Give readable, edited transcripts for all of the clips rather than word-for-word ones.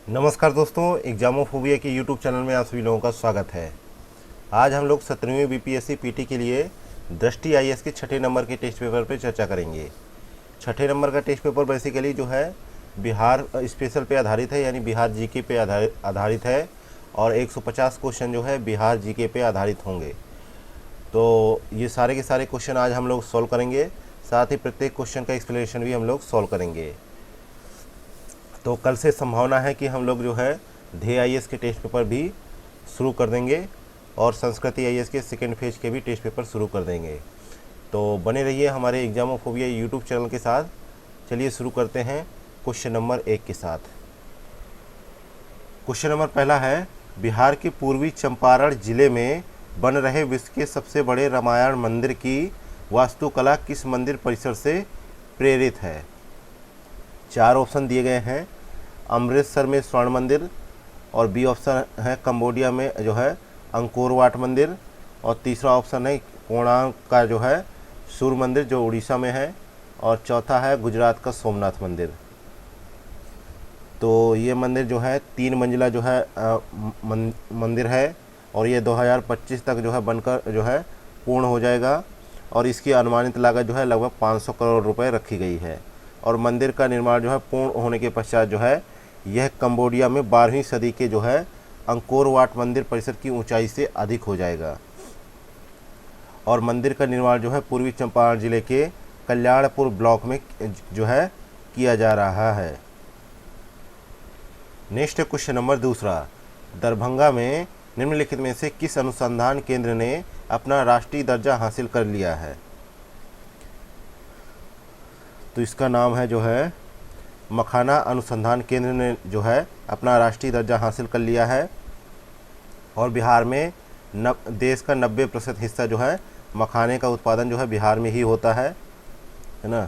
नमस्कार दोस्तों, एग्जामोफोबिया के यूट्यूब चैनल में आप सभी लोगों का स्वागत है। आज हम लोग 17वीं बीपीएससी पीटी के लिए दृष्टि आईएएस के छठे नंबर के टेस्ट पेपर पर चर्चा करेंगे। छठे नंबर का टेस्ट पेपर बेसिकली जो है बिहार स्पेशल पे आधारित है, यानी बिहार जीके पे आधारित है और 150 क्वेश्चन जो है बिहार जीके पे आधारित होंगे। तो ये सारे के सारे क्वेश्चन आज हम लोग सॉल्व करेंगे, साथ ही प्रत्येक क्वेश्चन का एक्सप्लेनेशन भी हम लोग सॉल्व करेंगे। तो कल से संभावना है कि हम लोग जो है ध्येय आईएएस के टेस्ट पेपर भी शुरू कर देंगे और संस्कृति आईएएस के सेकेंड फेज के भी टेस्ट पेपर शुरू कर देंगे। तो बने रहिए हमारे एग्जामोफोबिया यूट्यूब चैनल के साथ। चलिए शुरू करते हैं क्वेश्चन नंबर 1 के साथ। क्वेश्चन नंबर पहला है, बिहार के पूर्वी चंपारण जिले में बन रहे विश्व के सबसे बड़े रामायण मंदिर की वास्तुकला किस मंदिर परिसर से प्रेरित है? 4 ऑप्शन दिए गए हैं। अमृतसर में स्वर्ण मंदिर, और बी ऑप्शन है कंबोडिया में जो है अंकोर वाट मंदिर, और तीसरा ऑप्शन है कोणार्क का जो है सूर्य मंदिर जो उड़ीसा में है, और चौथा है गुजरात का सोमनाथ मंदिर। तो ये मंदिर जो है 3 मंजिला जो है मंदिर है और ये 2025 तक जो है बनकर जो है पूर्ण हो जाएगा और इसकी अनुमानित लागत जो है लगभग 500 करोड़ रुपए रखी गई है। और मंदिर का निर्माण जो है पूर्ण होने के पश्चात जो है यह कंबोडिया में 12वीं सदी के जो है अंकोर वाट मंदिर परिसर की ऊंचाई से अधिक हो जाएगा। और मंदिर का निर्माण जो है पूर्वी चंपारण जिले के कल्याणपुर ब्लॉक में जो है किया जा रहा है। नेक्स्ट क्वेश्चन नंबर दूसरा, दरभंगा में निम्नलिखित में से किस अनुसंधान केंद्र ने अपना राष्ट्रीय दर्जा हासिल कर लिया है? तो इसका नाम है जो है मखाना अनुसंधान केंद्र ने जो है अपना राष्ट्रीय दर्जा हासिल कर लिया है। और बिहार में देश का 90% हिस्सा जो है मखाने का उत्पादन जो है बिहार में ही होता है ना।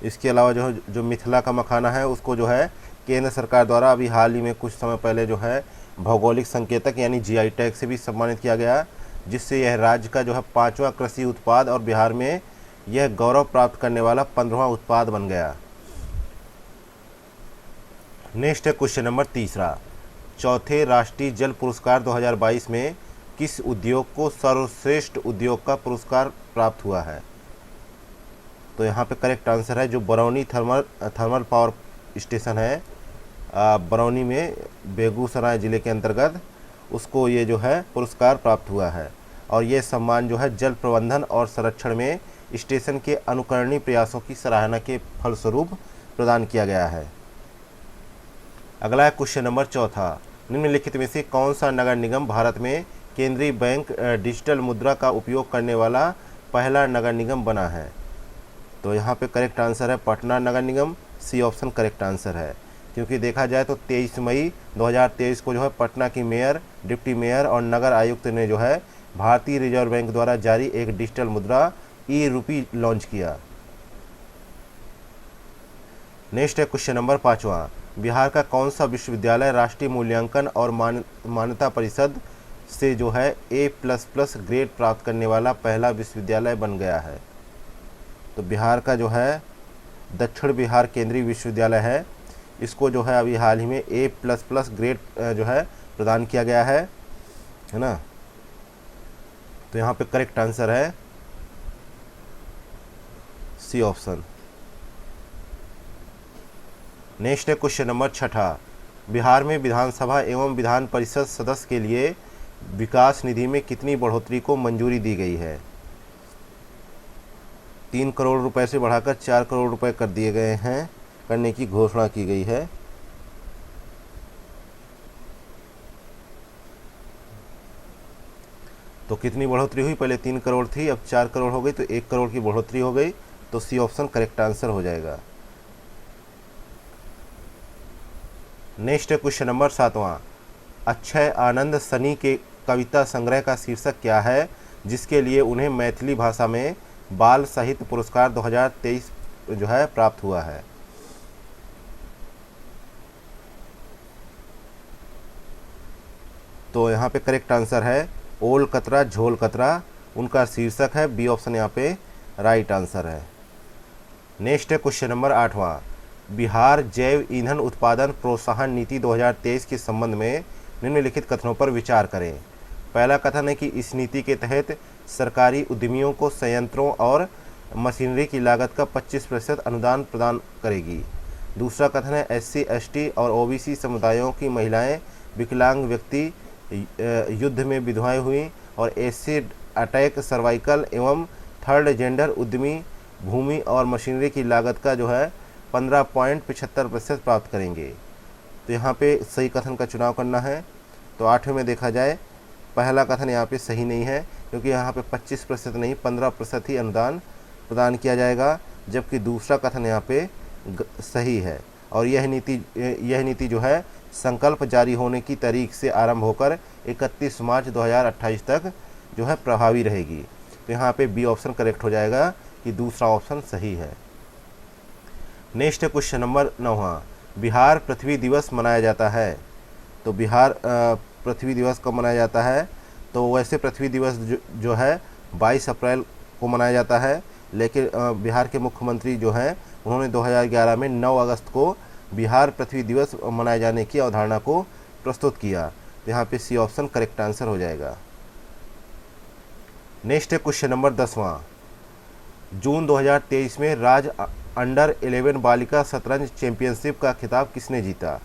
इसके अलावा जो मिथिला का मखाना है उसको जो है केंद्र सरकार द्वारा अभी हाल ही में कुछ समय पहले जो है भौगोलिक संकेतक यानी जीआई टैग से भी सम्मानित किया गया, जिससे यह राज्य का जो है 5वां कृषि उत्पाद और बिहार में यह गौरव प्राप्त करने वाला 15वां उत्पाद बन गया। नेक्स्ट है क्वेश्चन नंबर तीसरा, चौथे राष्ट्रीय जल पुरस्कार 2022 में किस उद्योग को सर्वश्रेष्ठ उद्योग का पुरस्कार प्राप्त हुआ है? तो यहाँ पे करेक्ट आंसर है जो बरौनी थर्मल पावर स्टेशन है बरौनी में बेगूसराय ज़िले के अंतर्गत, उसको ये जो है पुरस्कार प्राप्त हुआ है। और ये सम्मान जो है जल प्रबंधन और संरक्षण में स्टेशन के अनुकरणीय प्रयासों की सराहना के फलस्वरूप प्रदान किया गया है। अगला है क्वेश्चन नंबर चौथा, निम्नलिखित में से कौन सा नगर निगम भारत में केंद्रीय बैंक डिजिटल मुद्रा का उपयोग करने वाला पहला नगर निगम बना है? तो यहाँ पे करेक्ट आंसर है पटना नगर निगम। सी ऑप्शन करेक्ट आंसर है, क्योंकि देखा जाए तो 23 मई 2023 को जो है पटना की मेयर, डिप्टी मेयर और नगर आयुक्त ने जो है भारतीय रिजर्व बैंक द्वारा जारी एक डिजिटल मुद्रा ई रूपी लॉन्च किया। नेक्स्ट है क्वेश्चन नंबर 5वां, बिहार का कौन सा विश्वविद्यालय राष्ट्रीय मूल्यांकन और मान्यता परिषद से जो है A++ ग्रेड प्राप्त करने वाला पहला विश्वविद्यालय बन गया है? तो बिहार का जो है दक्षिण बिहार केंद्रीय विश्वविद्यालय है, इसको जो है अभी हाल ही में A++ ग्रेड जो है प्रदान किया गया है ना। तो यहाँ पे करेक्ट आंसर है सी ऑप्शन। नेक्स्ट है क्वेश्चन नंबर छठा, बिहार में विधानसभा एवं विधान परिषद सदस्य के लिए विकास निधि में कितनी बढ़ोतरी को मंजूरी दी गई है? 3 करोड़ रुपए से बढ़ाकर 4 करोड़ रुपए कर दिए गए हैं, करने की घोषणा की गई है। तो कितनी बढ़ोतरी हुई? पहले 3 करोड़ थी, अब 4 करोड़ हो गई, तो 1 करोड़ की बढ़ोतरी हो गई। तो सी ऑप्शन करेक्ट आंसर हो जाएगा। नेक्स्ट है क्वेश्चन नंबर 7वां, अक्षय आनंद सनी के कविता संग्रह का शीर्षक क्या है जिसके लिए उन्हें मैथिली भाषा में बाल साहित्य पुरस्कार 2023 जो है प्राप्त हुआ है? तो यहाँ पे करेक्ट आंसर है ओल कतरा झोल कतरा, उनका शीर्षक है। बी ऑप्शन यहाँ पे राइट आंसर है। नेक्स्ट है क्वेश्चन नंबर 8वां, बिहार जैव ईंधन उत्पादन प्रोत्साहन नीति 2023 के संबंध में निम्नलिखित कथनों पर विचार करें। पहला कथन है कि इस नीति के तहत सरकारी उद्यमियों को संयंत्रों और मशीनरी की लागत का 25% अनुदान प्रदान करेगी। दूसरा कथन है SC, ST और OBC समुदायों की महिलाएं, विकलांग व्यक्ति, युद्ध में विधवाएं हुई और एसिड अटैक सर्वाइकल एवं थर्ड जेंडर उद्यमी भूमि और मशीनरी की लागत का जो है 15.75% प्राप्त करेंगे। तो यहाँ पे सही कथन का चुनाव करना है। तो 8वें में देखा जाए, पहला कथन यहाँ पे सही नहीं है, क्योंकि यहाँ पे 25% नहीं 15% ही अनुदान प्रदान किया जाएगा, जबकि दूसरा कथन यहाँ पे सही है। और यह नीति जो है संकल्प जारी होने की तारीख से आरंभ होकर 31 मार्च 2028 तक जो है प्रभावी रहेगी। तो यहाँ पे बी ऑप्शन करेक्ट हो जाएगा कि दूसरा ऑप्शन सही है। नेक्स्ट क्वेश्चन नंबर 9वां, बिहार पृथ्वी दिवस मनाया जाता है। तो बिहार पृथ्वी दिवस कब मनाया जाता है? तो वैसे पृथ्वी दिवस जो है 22 अप्रैल को मनाया जाता है, लेकिन बिहार के मुख्यमंत्री जो हैं उन्होंने 2011 में 9 अगस्त को बिहार पृथ्वी दिवस मनाए जाने की अवधारणा को प्रस्तुत किया। तो यहाँ पे सी ऑप्शन करेक्ट आंसर हो जाएगा। नेक्स्ट है क्वेश्चन नंबर 10वां, जून 2023 में राज्य अंडर 11 बालिका शतरंज चैंपियनशिप का खिताब किसने जीता?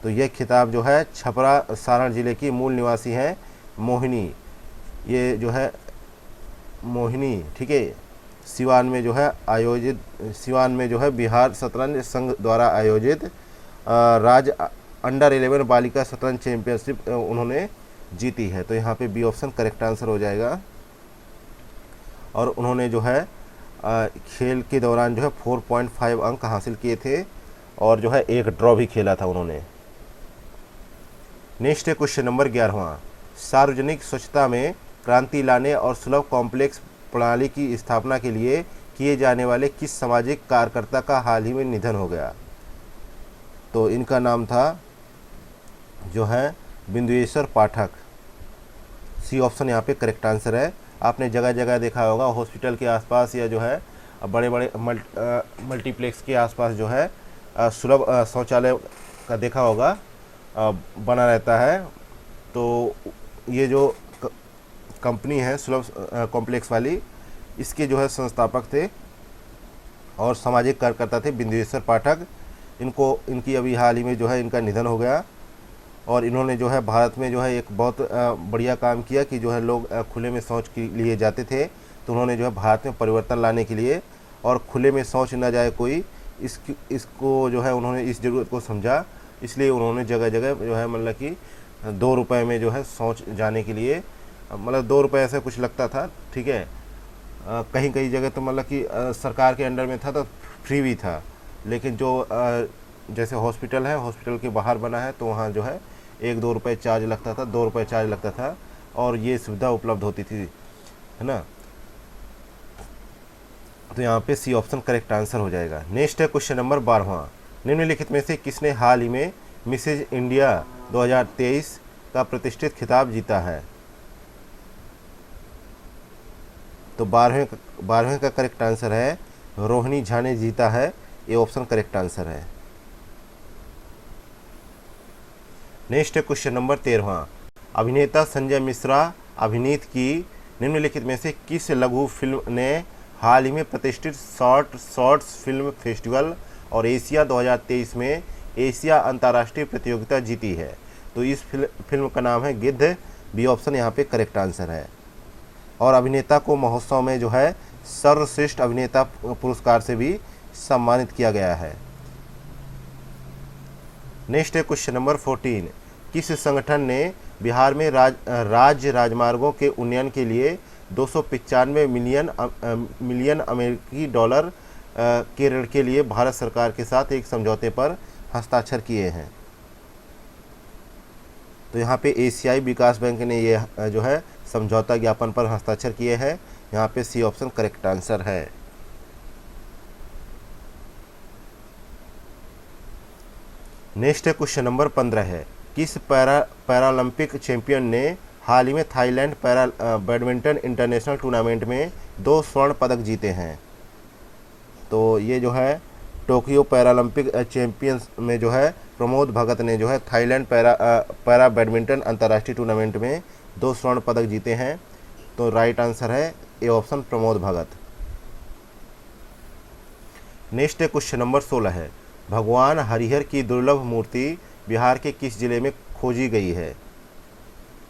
तो यह खिताब जो है छपरा सारण जिले की मूल निवासी हैं मोहिनी। ये जो है मोहिनी, ठीक है, सिवान में जो है बिहार शतरंज संघ द्वारा आयोजित राज्य अंडर 11 बालिका शतरंज चैंपियनशिप उन्होंने जीती है। तो यहाँ पे बी ऑप्शन करेक्ट आंसर हो जाएगा। और उन्होंने जो है खेल के दौरान जो है 4.5 अंक हासिल किए थे और जो है एक ड्रॉ भी खेला था उन्होंने। नेक्स्ट है क्वेश्चन नंबर 11वां, सार्वजनिक स्वच्छता में क्रांति लाने और सुलभ कॉम्प्लेक्स प्रणाली की स्थापना के लिए किए जाने वाले किस सामाजिक कार्यकर्ता का हाल ही में निधन हो गया? तो इनका नाम था जो है बिंदुएश्वर पाठक। सी ऑप्शन यहाँ पे करेक्ट आंसर है। आपने जगह जगह देखा होगा हॉस्पिटल के आसपास या जो है बड़े बड़े मल्टीप्लेक्स के आसपास जो है सुलभ शौचालय का देखा होगा बना रहता है। तो ये जो कंपनी है सुलभ कॉम्प्लेक्स वाली, इसके जो है संस्थापक थे और सामाजिक कार्यकर्ता थे बिंदुएश्वर पाठक। इनकी अभी हाल ही में जो है इनका निधन हो गया। और इन्होंने जो है भारत में जो है एक बहुत बढ़िया काम किया कि जो है लोग खुले में शौच के लिए जाते थे, तो उन्होंने जो है भारत में परिवर्तन लाने के लिए और खुले में शौच न जाए कोई, इसको जो है उन्होंने इस ज़रूरत को समझा, इसलिए उन्होंने जगह जगह जो है मतलब कि 2 रुपये में जो है शौच जाने के लिए, मतलब 2 रुपये ऐसे कुछ लगता था, ठीक है। कहीं कहीं जगह तो मतलब कि सरकार के अंडर में था तो फ्री भी था, लेकिन जो जैसे हॉस्पिटल है, हॉस्पिटल के बाहर बना है तो वहाँ जो है 1-2 रुपये चार्ज लगता था, 2 रुपये चार्ज लगता था और ये सुविधा उपलब्ध होती थी, है ना। तो यहाँ पे सी ऑप्शन करेक्ट आंसर हो जाएगा। नेक्स्ट है क्वेश्चन नंबर 12वां, निम्नलिखित में से किसने हाल ही में मिसेज इंडिया 2023 का प्रतिष्ठित खिताब जीता है? तो 12वें का करेक्ट आंसर है रोहिणी झा ने जीता है। ये ऑप्शन करेक्ट आंसर है। नेक्स्ट है क्वेश्चन नंबर 13वां, अभिनेता संजय मिश्रा अभिनीत की निम्नलिखित में से किस लघु फिल्म ने हाल ही में प्रतिष्ठित शॉर्ट्स फिल्म फेस्टिवल और एशिया 2023 में एशिया अंतर्राष्ट्रीय प्रतियोगिता जीती है? तो इस फिल्म का नाम है गिद्ध। बी ऑप्शन यहाँ पे करेक्ट आंसर है। और अभिनेता को महोत्सव में जो है सर्वश्रेष्ठ अभिनेता पुरस्कार से भी सम्मानित किया गया है। नेक्स्ट है क्वेश्चन नंबर 14, किस संगठन ने बिहार में राज्य राजमार्गों के उन्नयन के लिए 295 मिलियन अमेरिकी डॉलर के ऋण के लिए भारत सरकार के साथ एक समझौते पर हस्ताक्षर किए हैं? तो यहाँ पे एशियाई विकास बैंक ने ये जो है समझौता ज्ञापन पर हस्ताक्षर किए हैं। यहाँ पे सी ऑप्शन करेक्ट आंसर है। नेक्स्ट है क्वेश्चन नंबर 15 है, किस पैरालंपिक चैंपियन ने हाल ही में थाईलैंड बैडमिंटन इंटरनेशनल टूर्नामेंट में 2 स्वर्ण पदक जीते हैं? तो तो ये जो है टोक्यो पैरालंपिक चैंपियंस में जो है प्रमोद भगत ने जो है थाईलैंड पैरा बैडमिंटन अंतर्राष्ट्रीय टूर्नामेंट में 2 स्वर्ण पदक जीते हैं। तो राइट आंसर है A option, Pramod Bhagat. Next question number 16 है, भगवान हरिहर की दुर्लभ मूर्ति बिहार के किस जिले में खोजी गई है?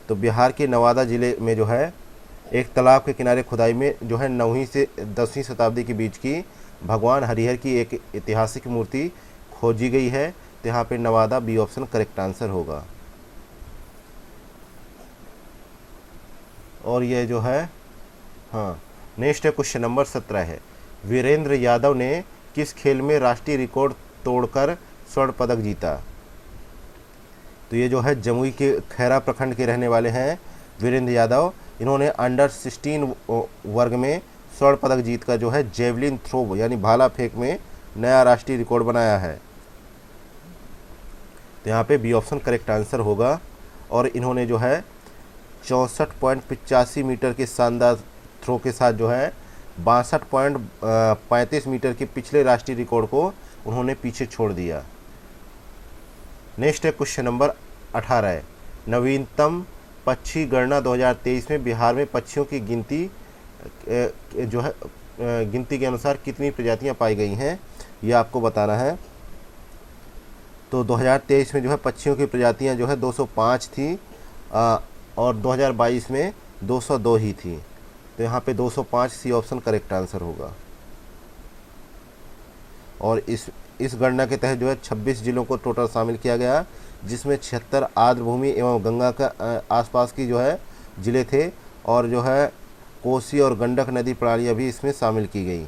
तो बिहार के नवादा जिले में जो है एक तालाब के किनारे खुदाई में जो है 9वीं से 10वीं शताब्दी के बीच की भगवान हरिहर की एक ऐतिहासिक मूर्ति खोजी गई है। तो यहाँ पे Nawada B option correct answer होगा। और ये जो है हाँ, नेक्स्ट क्वेश्चन नंबर 17 है, वीरेंद्र यादव ने किस खेल में राष्ट्रीय रिकॉर्ड तोड़कर स्वर्ण पदक जीता? तो ये जो है जमुई के खैरा प्रखंड के रहने वाले हैं वीरेंद्र यादव। इन्होंने अंडर 16 वर्ग में स्वर्ण पदक जीतकर जो है जेवलिन थ्रो यानी भाला फेंक में नया राष्ट्रीय रिकॉर्ड बनाया है। तो यहाँ पे बी ऑप्शन करेक्ट आंसर होगा। और इन्होंने जो है 64.85 मीटर के शानदार थ्रो के साथ जो है 62.35 मीटर के पिछले राष्ट्रीय रिकॉर्ड को उन्होंने पीछे छोड़ दिया। नेक्स्ट है क्वेश्चन नंबर 18 है, नवीनतम पक्षी गणना 2023 में बिहार में पक्षियों की गिनती जो है गिनती के अनुसार कितनी प्रजातियां पाई गई हैं, ये आपको बताना है। तो 2023 में जो है पक्षियों की प्रजातियां जो है 205 थी और 2022 में 202 ही थी। तो यहाँ पे 205 सी ऑप्शन करेक्ट आंसर होगा। और इस गणना के तहत जो है 26 जिलों को टोटल शामिल किया गया, जिसमें 76 आर्द्र भूमि एवं गंगा का आसपास की जो है ज़िले थे, और जो है कोसी और गंडक नदी प्रणालियाँ भी इसमें शामिल की गई।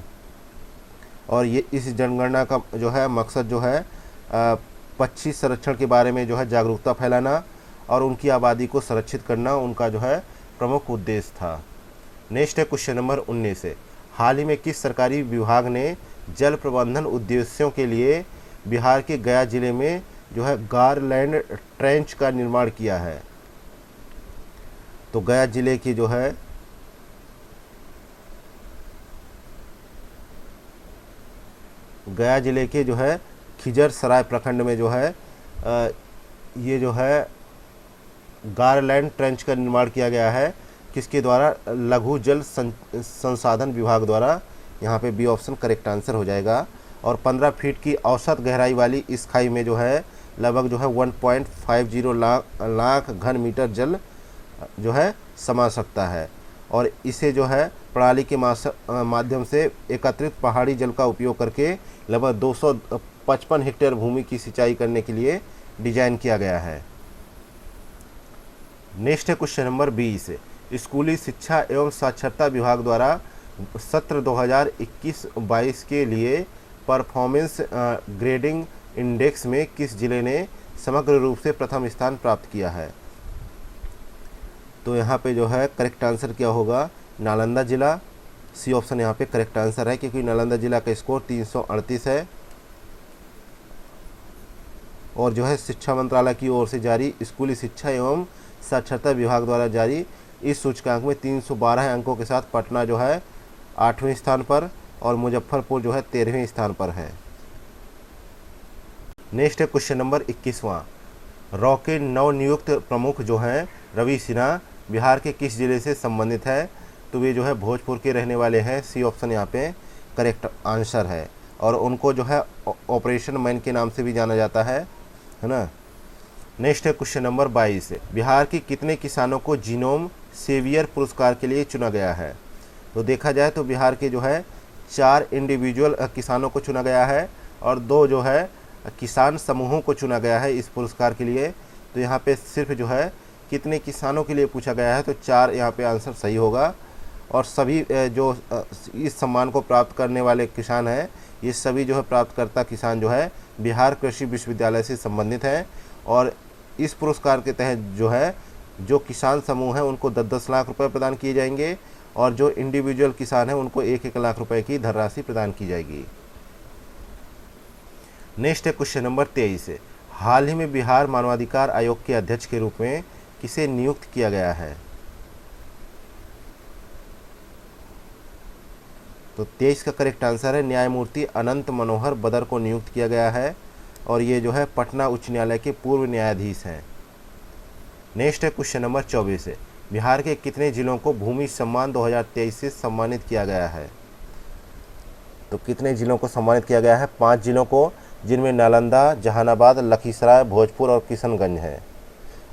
और ये इस जनगणना का जो है मकसद जो है पक्षी संरक्षण के बारे में जो है जागरूकता फैलाना और उनकी आबादी को संरक्षित करना उनका जो है प्रमुख उद्देश्य था। नेक्स्ट है क्वेश्चन नंबर 19 है, हाल ही में किस सरकारी विभाग ने जल प्रबंधन उद्देश्यों के लिए बिहार के गया जिले में जो है गारलैंड ट्रेंच का निर्माण किया है? तो गया जिले की जो है गया जिले के जो है खिजर सराय प्रखंड में जो है ये जो है गारलैंड ट्रेंच का निर्माण किया गया है, किसके द्वारा? लघु जल संसाधन विभाग द्वारा। यहाँ पे बी ऑप्शन करेक्ट आंसर हो जाएगा। और 15 फीट की औसत गहराई वाली इस खाई में जो है लगभग जो है 1.50 लाख घन मीटर जल जो है समा सकता है। और इसे जो है प्रणाली के माध्यम से एकत्रित पहाड़ी जल का उपयोग करके लगभग 255 हेक्टेयर भूमि की सिंचाई करने के लिए डिजाइन किया गया है। नेक्स्ट है क्वेश्चन नंबर 20, स्कूली शिक्षा एवं साक्षरता विभाग द्वारा सत्र 2021-22 के लिए परफॉर्मेंस ग्रेडिंग इंडेक्स में किस जिले ने समग्र रूप से प्रथम स्थान प्राप्त किया है? तो यहाँ पे जो है करेक्ट आंसर क्या होगा? नालंदा जिला। सी ऑप्शन यहाँ पे करेक्ट आंसर है, क्योंकि नालंदा जिला का स्कोर 338 है। और जो है शिक्षा मंत्रालय की ओर से जारी स्कूली शिक्षा एवं साक्षरता विभाग द्वारा जारी इस सूचकांक में 312 अंकों के साथ पटना जो है 8वें स्थान पर और मुजफ्फरपुर जो है 13वें स्थान पर है। नेक्स्ट है क्वेश्चन नंबर 21वां, रॉ के नवनियुक्त प्रमुख जो हैं रवि सिन्हा बिहार के किस जिले से संबंधित है? तो वे जो है भोजपुर के रहने वाले हैं। सी ऑप्शन यहाँ पे करेक्ट आंसर है। और उनको जो है ऑपरेशन मैन के नाम से भी जाना जाता है ना। नेक्स्ट है क्वेश्चन नंबर 22, बिहार के कितने किसानों को जीनोम सेवियर पुरस्कार के लिए चुना गया है? तो देखा जाए तो बिहार के जो है 4 इंडिविजुअल किसानों को चुना गया है और 2 जो है किसान समूहों को चुना गया है इस पुरस्कार के लिए। तो यहाँ पे सिर्फ जो है कितने किसानों के लिए पूछा गया है, तो 4 यहाँ पे आंसर सही होगा। और सभी जो इस सम्मान को प्राप्त करने वाले किसान हैं, ये सभी जो है प्राप्तकर्ता किसान जो है बिहार कृषि विश्वविद्यालय से संबंधित हैं। और इस पुरस्कार के तहत जो है जो किसान समूह हैं उनको 10-10 लाख रुपए प्रदान किए जाएंगे और जो इंडिविजुअल किसान हैं उनको 1-1 लाख रुपए की धनराशि प्रदान की जाएगी। नेक्स्ट है क्वेश्चन नंबर 23, हाल ही में बिहार मानवाधिकार आयोग के अध्यक्ष के रूप में किसे नियुक्त किया गया है? तो 23 का करेक्ट आंसर है न्यायमूर्ति अनंत मनोहर बदर को नियुक्त किया गया है और ये जो है पटना उच्च न्यायालय के पूर्व न्यायाधीश हैं। नेक्स्ट है क्वेश्चन नंबर 24 है, बिहार के कितने जिलों को भूमि सम्मान 2023 से सम्मानित किया गया है? तो कितने जिलों को सम्मानित किया गया है? 5 जिलों को, जिनमें नालंदा, जहानाबाद, लखीसराय, भोजपुर और किशनगंज है।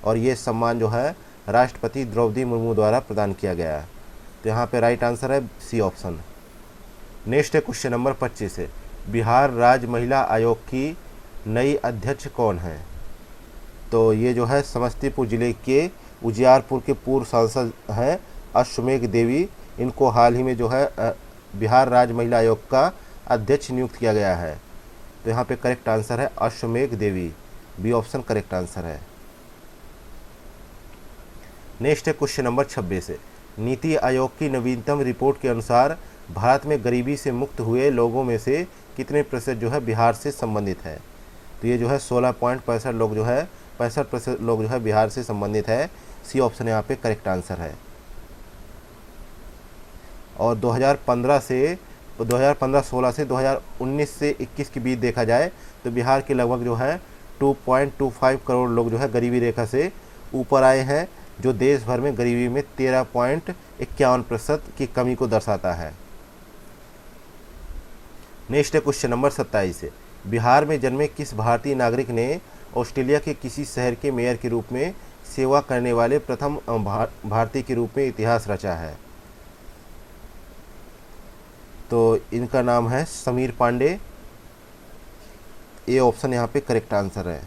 और ये सम्मान जो है राष्ट्रपति द्रौपदी मुर्मू द्वारा प्रदान किया गया है। तो यहाँ पे राइट आंसर है सी ऑप्शन। नेक्स्ट है क्वेश्चन नंबर 25 है, बिहार राज्य महिला आयोग की नई अध्यक्ष कौन है? तो ये जो है समस्तीपुर जिले के उजियारपुर के पूर्व सांसद हैं अश्वमेघ देवी। इनको हाल ही में जो है बिहार राज्य महिला आयोग का अध्यक्ष नियुक्त किया गया है। तो यहाँ पे करेक्ट आंसर है अश्वमेघ देवी, बी ऑप्शन करेक्ट आंसर है। नेक्स्ट है क्वेश्चन नंबर 26 है, नीति आयोग की नवीनतम रिपोर्ट के अनुसार भारत में गरीबी से मुक्त हुए लोगों में से कितने प्रतिशत जो है बिहार से संबंधित है? तो ये जो है 16.65 लोग जो है 65% लोग जो है बिहार से संबंधित है। सी ऑप्शन यहाँ पे करेक्ट आंसर है। और 2015 से 2015-16 से 2019 से 21 के बीच देखा जाए तो बिहार के लगभग जो है 2.25 करोड़ लोग जो है गरीबी रेखा से ऊपर आए हैं, जो देश भर में गरीबी में 13.51% की कमी को दर्शाता है। नेक्स्ट है क्वेश्चन नंबर 27 है, बिहार में जन्मे किस भारतीय नागरिक ने ऑस्ट्रेलिया के किसी शहर के मेयर के रूप में सेवा करने वाले प्रथम भारतीय के रूप में इतिहास रचा है? तो इनका नाम है समीर पांडे। ए ऑप्शन यहाँ पे करेक्ट आंसर है।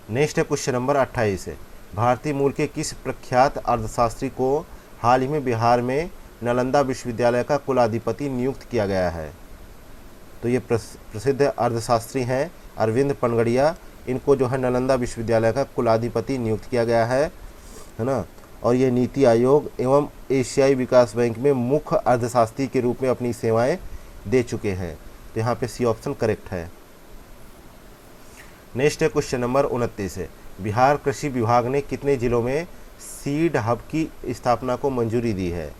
नेक्स्ट है क्वेश्चन नंबर 28 है, भारतीय मूल के किस प्रख्यात अर्थशास्त्री को हाल ही में बिहार में नालंदा विश्वविद्यालय का कुलाधिपति नियुक्त किया गया है? तो ये प्रसिद्ध अर्थशास्त्री हैं अरविंद पनगड़िया। इनको जो है नालंदा विश्वविद्यालय का कुलाधिपति नियुक्त किया गया है ना। और ये नीति आयोग एवं एशियाई विकास बैंक में मुख्य अर्थशास्त्री के रूप में अपनी सेवाएं दे चुके हैं। तो यहाँ पे सी ऑप्शन करेक्ट है। नेक्स्ट है क्वेश्चन नंबर 29 है, बिहार कृषि विभाग ने कितने जिलों में सीड हब की स्थापना को मंजूरी दी है?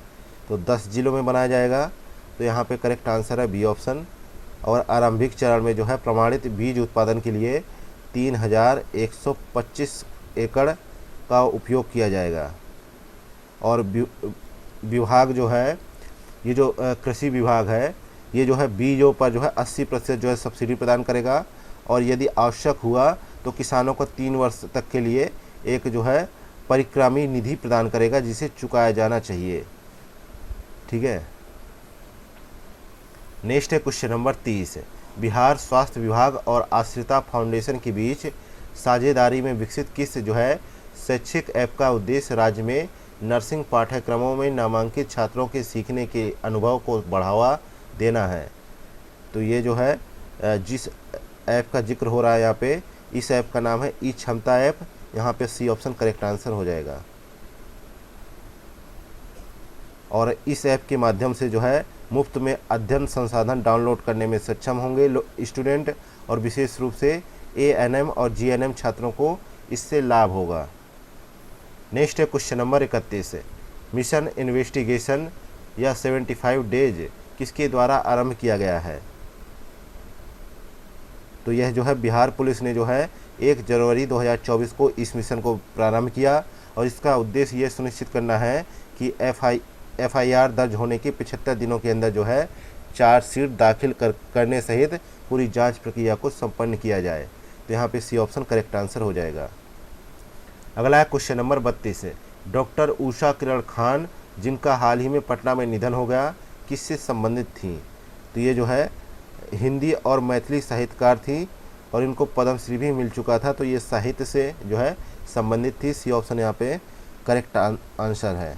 तो 10 जिलों में बनाया जाएगा। तो यहाँ पे करेक्ट आंसर है बी ऑप्शन। और आरंभिक चरण में जो है प्रमाणित बीज उत्पादन के लिए 3125 एकड़ का उपयोग किया जाएगा। और विभाग जो है ये जो कृषि विभाग है ये जो है बीजों पर जो है 80% जो है सब्सिडी प्रदान करेगा। और यदि आवश्यक हुआ तो किसानों को 3 वर्ष तक के लिए एक जो है परिक्रामी निधि प्रदान करेगा, जिसे चुकाया जाना चाहिए। ठीक है। नेक्स्ट है क्वेश्चन नंबर 30 है, बिहार स्वास्थ्य विभाग और आश्रिता फाउंडेशन के बीच साझेदारी में विकसित किस जो है शैक्षिक ऐप का उद्देश्य राज्य में नर्सिंग पाठ्यक्रमों में नामांकित छात्रों के सीखने के अनुभव को बढ़ावा देना है? तो ये जो है जिस ऐप का जिक्र हो रहा है यहाँ पे, इस ऐप का नाम है ई क्षमता ऐप। यहाँ पे सी ऑप्शन करेक्ट आंसर हो जाएगा। और इस ऐप के माध्यम से जो है मुफ्त में अध्ययन संसाधन डाउनलोड करने में सक्षम होंगे स्टूडेंट, और विशेष रूप से ANM और GNM छात्रों को इससे लाभ होगा। नेक्स्ट है क्वेश्चन नंबर 31 है, मिशन इन्वेस्टिगेशन या 75 डेज किसके द्वारा आरंभ किया गया है? तो यह जो है बिहार पुलिस ने जो है 1 जनवरी 2024 को इस मिशन को प्रारंभ किया। और इसका उद्देश्य ये सुनिश्चित करना है कि FIR दर्ज होने के 75 दिनों के अंदर जो है चार्जशीट दाखिल करने सहित पूरी जांच प्रक्रिया को संपन्न किया जाए। तो यहाँ पे सी ऑप्शन करेक्ट आंसर हो जाएगा। अगला है क्वेश्चन नंबर 32 है, डॉक्टर उषा किरण खान जिनका हाल ही में पटना में निधन हो गया, किससे संबंधित थी? तो ये जो है हिंदी और मैथिली साहित्यकार थी और इनको पद्मश्री भी मिल चुका था। तो ये साहित्य से जो है संबंधित थी। सी ऑप्शन यहाँ पे करेक्ट आंसर है।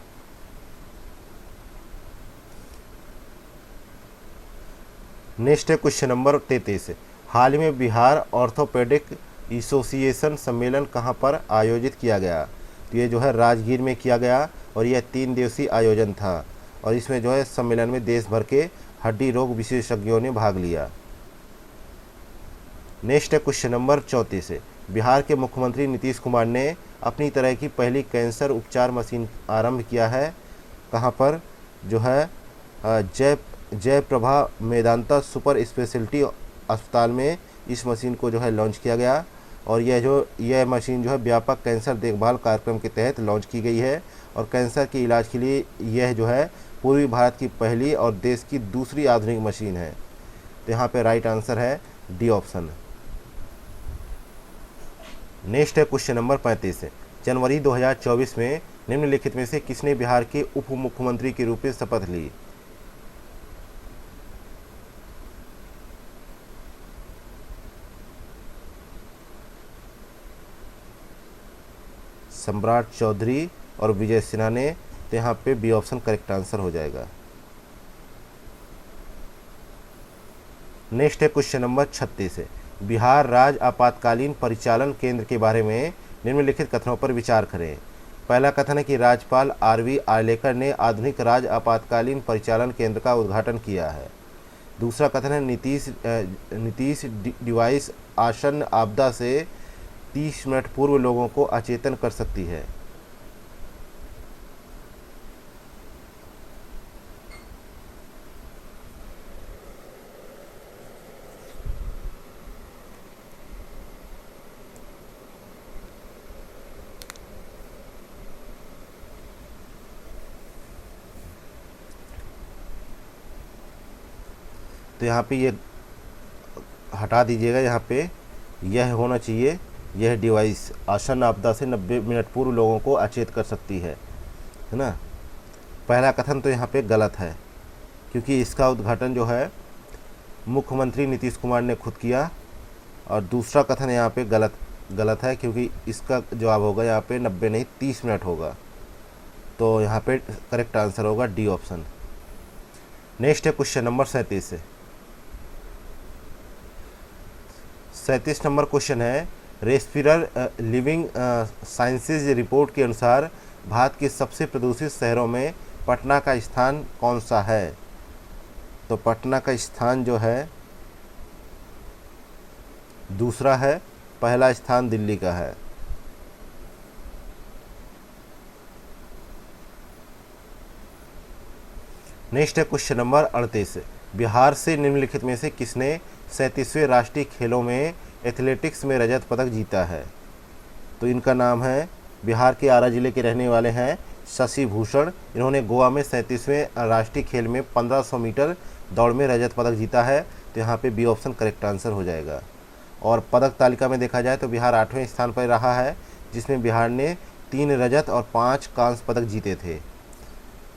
नेक्स्ट है क्वेश्चन नंबर 33 है, हाल ही में बिहार ऑर्थोपेडिक एसोसिएशन सम्मेलन कहाँ पर आयोजित किया गया? तो ये जो है राजगीर में किया गया और यह 3 दिवसीय आयोजन था। और इसमें जो है सम्मेलन में देश भर के हड्डी रोग विशेषज्ञों ने भाग लिया। नेक्स्ट है क्वेश्चन नंबर 34 है, बिहार के मुख्यमंत्री नीतीश कुमार ने अपनी तरह की पहली कैंसर उपचार मशीन आरंभ किया है। कहाँ पर जो है जयप्रभा मेदांता सुपर स्पेशलिटी अस्पताल में इस मशीन को जो है लॉन्च किया गया। और यह मशीन जो है व्यापक कैंसर देखभाल कार्यक्रम के तहत लॉन्च की गई है और कैंसर के इलाज के लिए यह जो है पूर्वी भारत की पहली और देश की दूसरी आधुनिक मशीन है। तो यहाँ पे राइट आंसर है डी ऑप्शन। नेक्स्ट है क्वेश्चन नंबर 35 है, जनवरी 2024 में निम्नलिखित में से किसने बिहार के उप मुख्यमंत्री के रूप में शपथ ली? सम्राट चौधरी और विजय सिन्हा ने। तो यहाँ पे बी ऑप्शन करेक्ट आंसर हो जाएगा। नेक्स्ट है क्वेश्चन नंबर 36 है, बिहार राज्य आपातकालीन परिचालन केंद्र के बारे में निम्नलिखित कथनों पर विचार करें। पहला कथन है कि राज्यपाल आरवी आर्लेकर ने आधुनिक राज्य आपातकालीन परिचालन केंद्र का उद्घाटन किया है। दूसरा कथन है नीतीश डिवाइस आसन्न आपदा से 30 मिनट पूर्व लोगों को अचेतन कर सकती है। तो यहाँ पे ये हटा दीजिएगा, यहाँ पे यह होना चाहिए, यह डिवाइस आसन्न आपदा से 90 मिनट पूर्व लोगों को अचेत कर सकती है ना। पहला कथन तो यहाँ पे गलत है क्योंकि इसका उद्घाटन जो है मुख्यमंत्री नीतीश कुमार ने खुद किया। और दूसरा कथन यहाँ पे गलत है क्योंकि इसका जवाब होगा यहाँ पे 90 नहीं 30 मिनट होगा। तो यहाँ पे करेक्ट आंसर होगा डी ऑप्शन। नेक्स्ट है क्वेश्चन नंबर 37 है। 37 नंबर क्वेश्चन है, रेस्पिरर लिविंग साइंसेज रिपोर्ट के अनुसार भारत के सबसे प्रदूषित शहरों में पटना का स्थान कौन सा है? तो पटना का स्थान जो है दूसरा है, पहला स्थान दिल्ली का है। नेक्स्ट है क्वेश्चन नंबर 38, बिहार से निम्नलिखित में से किसने 37वें राष्ट्रीय खेलों में एथलेटिक्स में रजत पदक जीता है? तो इनका नाम है, बिहार के आरा जिले के रहने वाले हैं शशि भूषण। इन्होंने गोवा में 37वें राष्ट्रीय खेल में 1500 मीटर दौड़ में रजत पदक जीता है। तो यहाँ पे बी ऑप्शन करेक्ट आंसर हो जाएगा। और पदक तालिका में देखा जाए तो बिहार 8वें स्थान पर रहा है, जिसमें बिहार ने 3 रजत और 5 कांस्य पदक जीते थे।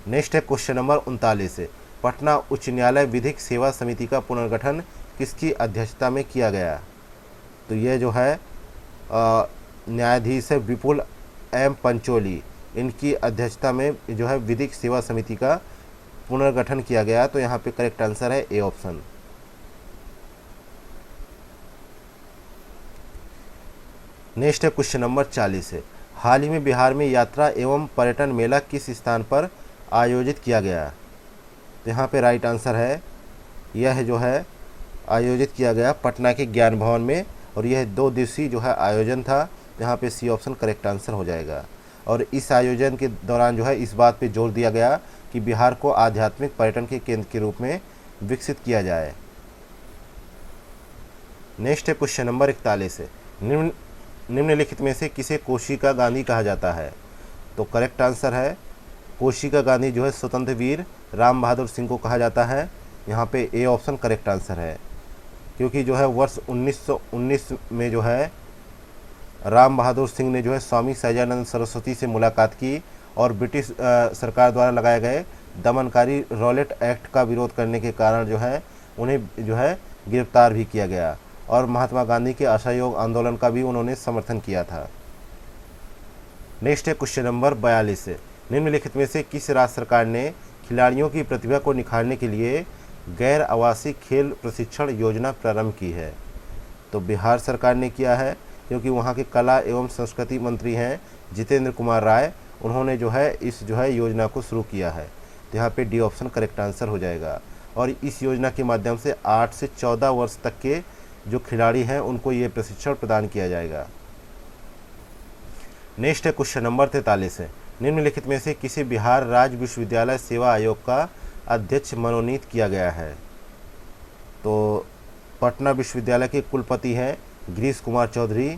नेक्स्ट है क्वेश्चन नंबर 39 है, पटना उच्च न्यायालय विधिक सेवा समिति का पुनर्गठन किसकी अध्यक्षता में किया गया? तो यह जो है न्यायाधीश है विपुल एम पंचोली, इनकी अध्यक्षता में जो है विधिक सेवा समिति का पुनर्गठन किया गया। तो यहाँ पे करेक्ट आंसर है ए ऑप्शन। नेक्स्ट है क्वेश्चन नंबर 40 है, हाल ही में बिहार में यात्रा एवं पर्यटन मेला किस स्थान पर आयोजित किया गया? तो यहाँ पे राइट आंसर है, यह जो है आयोजित किया गया पटना के ज्ञान भवन में और यह 2 दिवसीय जो है आयोजन था। तो यहाँ पे सी ऑप्शन करेक्ट आंसर हो जाएगा। और इस आयोजन के दौरान जो है इस बात पे जोर दिया गया कि बिहार को आध्यात्मिक पर्यटन के केंद्र के रूप में विकसित किया जाए। नेक्स्ट है क्वेश्चन नंबर 41 है, निम्नलिखित में से किसे कोशिका गांधी कहा जाता है? तो करेक्ट आंसर है, कोशिका गांधी जो है स्वतंत्र वीर राम बहादुर सिंह को कहा जाता है। यहाँ पे ए ऑप्शन करेक्ट आंसर है क्योंकि जो है वर्ष 1919 में जो है राम बहादुर सिंह ने जो है स्वामी सहजानंद सरस्वती से मुलाकात की और ब्रिटिश सरकार द्वारा लगाए गए दमनकारी रॉलेट एक्ट का विरोध करने के कारण जो है उन्हें जो है गिरफ्तार भी किया गया और महात्मा गांधी के असहयोग आंदोलन का भी उन्होंने समर्थन किया था। नेक्स्ट है क्वेश्चन नंबर 42 है, निम्नलिखित में से किस राज्य सरकार ने खिलाड़ियों की प्रतिभा को निखारने के लिए गैर आवासीय खेल प्रशिक्षण योजना प्रारंभ की है? तो बिहार सरकार ने किया है क्योंकि वहाँ के कला एवं संस्कृति मंत्री हैं जितेंद्र कुमार राय, उन्होंने जो है इस जो है योजना को शुरू किया है। तो यहाँ पे डी ऑप्शन करेक्ट आंसर हो जाएगा। और इस योजना के माध्यम से 8 से 14 वर्ष तक के जो खिलाड़ी हैं उनको ये प्रशिक्षण प्रदान किया जाएगा। नेक्स्ट है क्वेश्चन नंबर 43 है, निम्नलिखित में से किसे बिहार राज्य विश्वविद्यालय सेवा आयोग का अध्यक्ष मनोनीत किया गया है? तो पटना विश्वविद्यालय के कुलपति हैं गिरीश कुमार चौधरी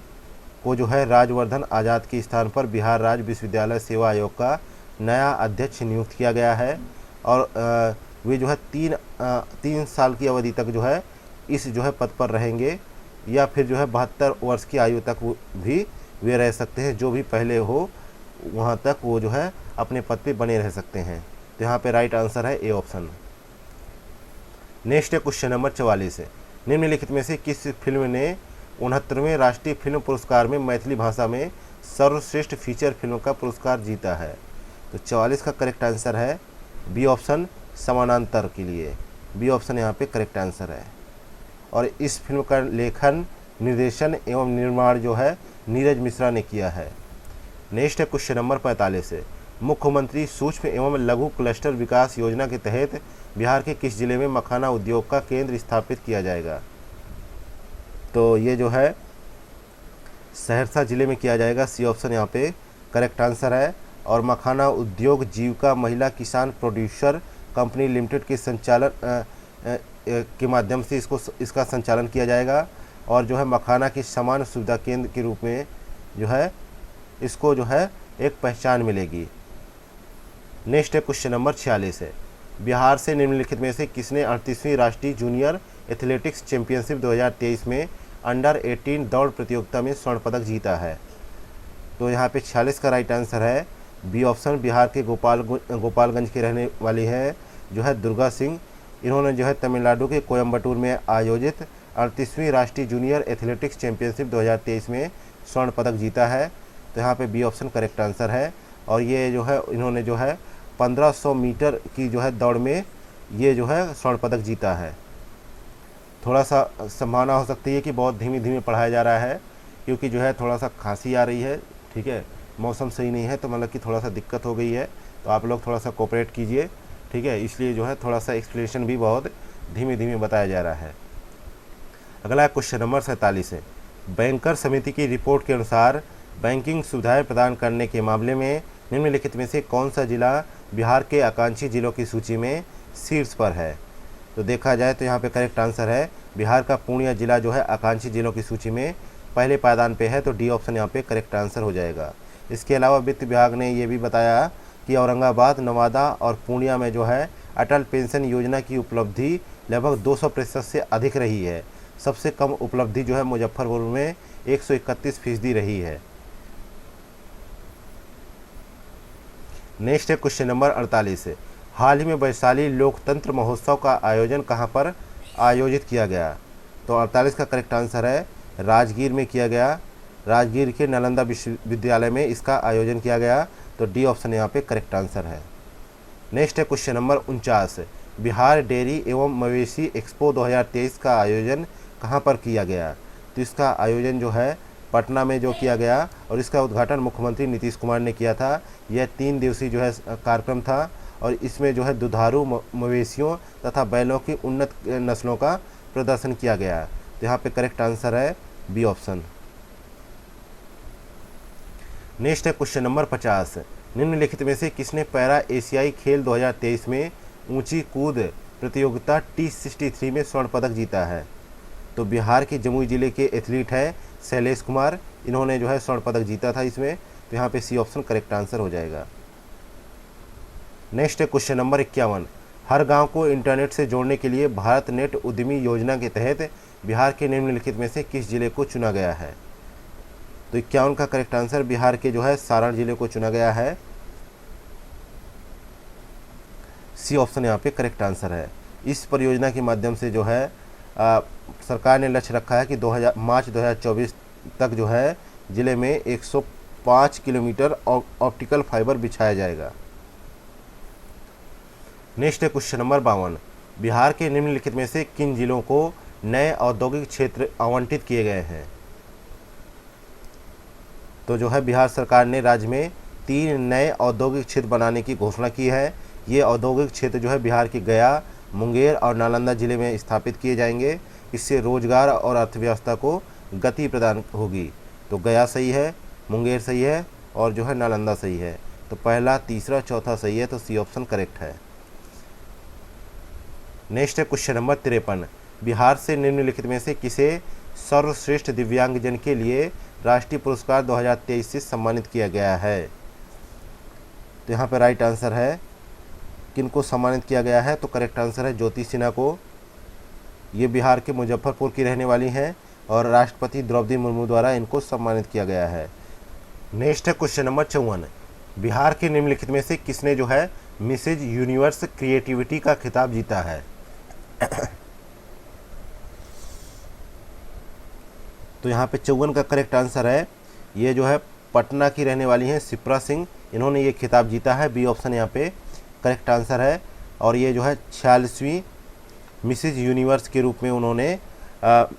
को जो है राजवर्धन आज़ाद के स्थान पर बिहार राज्य विश्वविद्यालय सेवा आयोग का नया अध्यक्ष नियुक्त किया गया है। और वे जो है तीन साल की अवधि तक जो है इस जो है पद पर रहेंगे, या फिर जो है 72 वर्ष की आयु तक भी वे रह सकते हैं। जो भी पहले हो वहाँ तक वो जो है अपने पद पे बने रह सकते हैं। तो यहाँ पे राइट आंसर है ए ऑप्शन। नेक्स्ट है क्वेश्चन नंबर 44 है, निम्नलिखित में से किस फिल्म ने 69वें राष्ट्रीय फिल्म पुरस्कार में मैथिली भाषा में सर्वश्रेष्ठ फीचर फिल्म का पुरस्कार जीता है? तो 44 का करेक्ट आंसर है बी ऑप्शन, समानांतर के लिए बी ऑप्शन यहाँ पे करेक्ट आंसर है। और इस फिल्म का लेखन, निर्देशन एवं निर्माण जो है नीरज मिश्रा ने किया है। नेक्स्ट है क्वेश्चन नंबर 45 है, मुख्यमंत्री सूक्ष्म एवं लघु क्लस्टर विकास योजना के तहत बिहार के किस जिले में मखाना उद्योग का केंद्र स्थापित किया जाएगा? तो ये जो है सहरसा जिले में किया जाएगा, सी ऑप्शन यहाँ पे करेक्ट आंसर है। और मखाना उद्योग जीविका महिला किसान प्रोड्यूसर कंपनी लिमिटेड के संचालन के माध्यम से इसका संचालन किया जाएगा। और जो है मखाना की समान सुविधा केंद्र के रूप में जो है इसको जो है एक पहचान मिलेगी। नेक्स्ट है क्वेश्चन नंबर 46 है, बिहार से निम्नलिखित में से किसने 38वीं राष्ट्रीय जूनियर एथलेटिक्स चैंपियनशिप 2023 में अंडर 18 दौड़ प्रतियोगिता में स्वर्ण पदक जीता है? तो यहाँ पे 46 का राइट आंसर है बी ऑप्शन, बिहार के गोपालगंज के रहने वाली है जो है दुर्गा सिंह। इन्होंने जो है तमिलनाडु के कोयम्बटूर में आयोजित 38वीं राष्ट्रीय जूनियर एथलेटिक्स चैंपियनशिप 2023 में स्वर्ण पदक जीता है। तो यहाँ पे बी ऑप्शन करेक्ट आंसर है। और ये जो है इन्होंने जो है 1500 मीटर की जो है दौड़ में ये जो है स्वर्ण पदक जीता है। थोड़ा सा संभावना हो सकती है कि बहुत धीमे धीमे पढ़ाया जा रहा है, क्योंकि जो है थोड़ा सा खांसी आ रही है, ठीक है, मौसम सही नहीं है, तो मतलब कि थोड़ा सा दिक्कत हो गई है। तो आप लोग थोड़ा सा कोऑपरेट कीजिए, ठीक है। इसलिए जो है थोड़ा सा एक्सप्लेनेशन भी बहुत धीमे धीमे बताया जा रहा है। अगला क्वेश्चन नंबर 47 है, बैंकर समिति की रिपोर्ट के अनुसार बैंकिंग सुविधाएं प्रदान करने के मामले में निम्नलिखित में से कौन सा जिला बिहार के आकांक्षी जिलों की सूची में शीर्ष पर है? तो देखा जाए तो यहाँ पे करेक्ट आंसर है बिहार का पूर्णिया जिला जो है आकांक्षी जिलों की सूची में पहले पायदान पे है। तो डी ऑप्शन यहाँ पे करेक्ट आंसर हो जाएगा। इसके अलावा वित्त विभाग ने ये भी बताया कि औरंगाबाद, नवादा और पूर्णिया में जो है अटल पेंशन योजना की उपलब्धि लगभग 200% से अधिक रही है। सबसे कम उपलब्धि जो है मुजफ्फरपुर में 131% रही है। नेक्स्ट है क्वेश्चन नंबर 48 है, हाल ही में वैशाली लोकतंत्र महोत्सव का आयोजन कहां पर आयोजित किया गया? तो 48 का करेक्ट आंसर है राजगीर में किया गया। राजगीर के नालंदा विश्वविद्यालय में इसका आयोजन किया गया। तो डी ऑप्शन यहाँ पे करेक्ट आंसर है। नेक्स्ट है क्वेश्चन नंबर 49, बिहार डेयरी एवं मवेशी एक्सपो 2023 का आयोजन कहाँ पर किया गया? तो इसका आयोजन जो है पटना में जो किया गया और इसका उद्घाटन मुख्यमंत्री नीतीश कुमार ने किया था। यह 3 दिवसीय जो है कार्यक्रम था और इसमें जो है दुधारू मवेशियों तथा बैलों की उन्नत नस्लों का प्रदर्शन किया गया। तो यहाँ पे करेक्ट आंसर है बी ऑप्शन। नेक्स्ट है क्वेश्चन नंबर 50, निम्नलिखित में से किसने पैरा एशियाई खेल 2023 में ऊंची कूद प्रतियोगिता T63 में स्वर्ण पदक जीता है? तो बिहार के जमुई जिले के एथलीट है शैलेश कुमार, इन्होंने जो है स्वर्ण पदक जीता था इसमें। तो यहाँ पे सी ऑप्शन करेक्ट आंसर हो जाएगा। नेक्स्ट है क्वेश्चन नंबर 51, हर गांव को इंटरनेट से जोड़ने के लिए भारत नेट उद्यमी योजना के तहत बिहार के निम्नलिखित में से किस जिले को चुना गया है? तो 51 का करेक्ट आंसर बिहार के जो है सारण जिले को चुना गया है। सी ऑप्शन यहाँ पे करेक्ट आंसर है। इस परियोजना के माध्यम से जो है सरकार ने लक्ष्य रखा है कि मार्च 2024 तक जो है जिले में 105 किलोमीटर ऑप्टिकल फाइबर बिछाया जाएगा। नेक्स्ट है क्वेश्चन नंबर 52, बिहार के निम्नलिखित में से किन जिलों को नए औद्योगिक क्षेत्र आवंटित किए गए हैं? तो जो है बिहार सरकार ने राज्य में 3 नए औद्योगिक क्षेत्र बनाने की घोषणा की है। ये औद्योगिक क्षेत्र जो है बिहार के गया, मुंगेर और नालंदा जिले में स्थापित किए जाएंगे। इससे रोजगार और अर्थव्यवस्था को गति प्रदान होगी। तो गया सही है, मुंगेर सही है और जो है नालंदा सही है। तो पहला, तीसरा, चौथा सही है, तो सी ऑप्शन करेक्ट है। नेक्स्ट है क्वेश्चन नंबर 53। बिहार से निम्नलिखित में से किसे सर्वश्रेष्ठ दिव्यांगजन के लिए राष्ट्रीय पुरस्कार 2023 से सम्मानित किया गया है? तो यहाँ पे राइट आंसर है, किनको सम्मानित किया गया है? तो करेक्ट आंसर है ज्योति सिन्हा को। ये बिहार के मुजफ्फरपुर की रहने वाली हैं और राष्ट्रपति द्रौपदी मुर्मू द्वारा इनको सम्मानित किया गया है। नेक्स्ट है क्वेश्चन नंबर 54। बिहार के निम्नलिखित में से किसने जो है मिसेज यूनिवर्स क्रिएटिविटी का खिताब जीता है? तो यहाँ पे 54 का करेक्ट आंसर है, ये जो है पटना की रहने वाली हैं शिप्रा सिंह, इन्होंने ये खिताब जीता है। बी ऑप्शन यहाँ पे करेक्ट आंसर है। और ये जो है 46वीं मिसेज यूनिवर्स के रूप में उन्होंने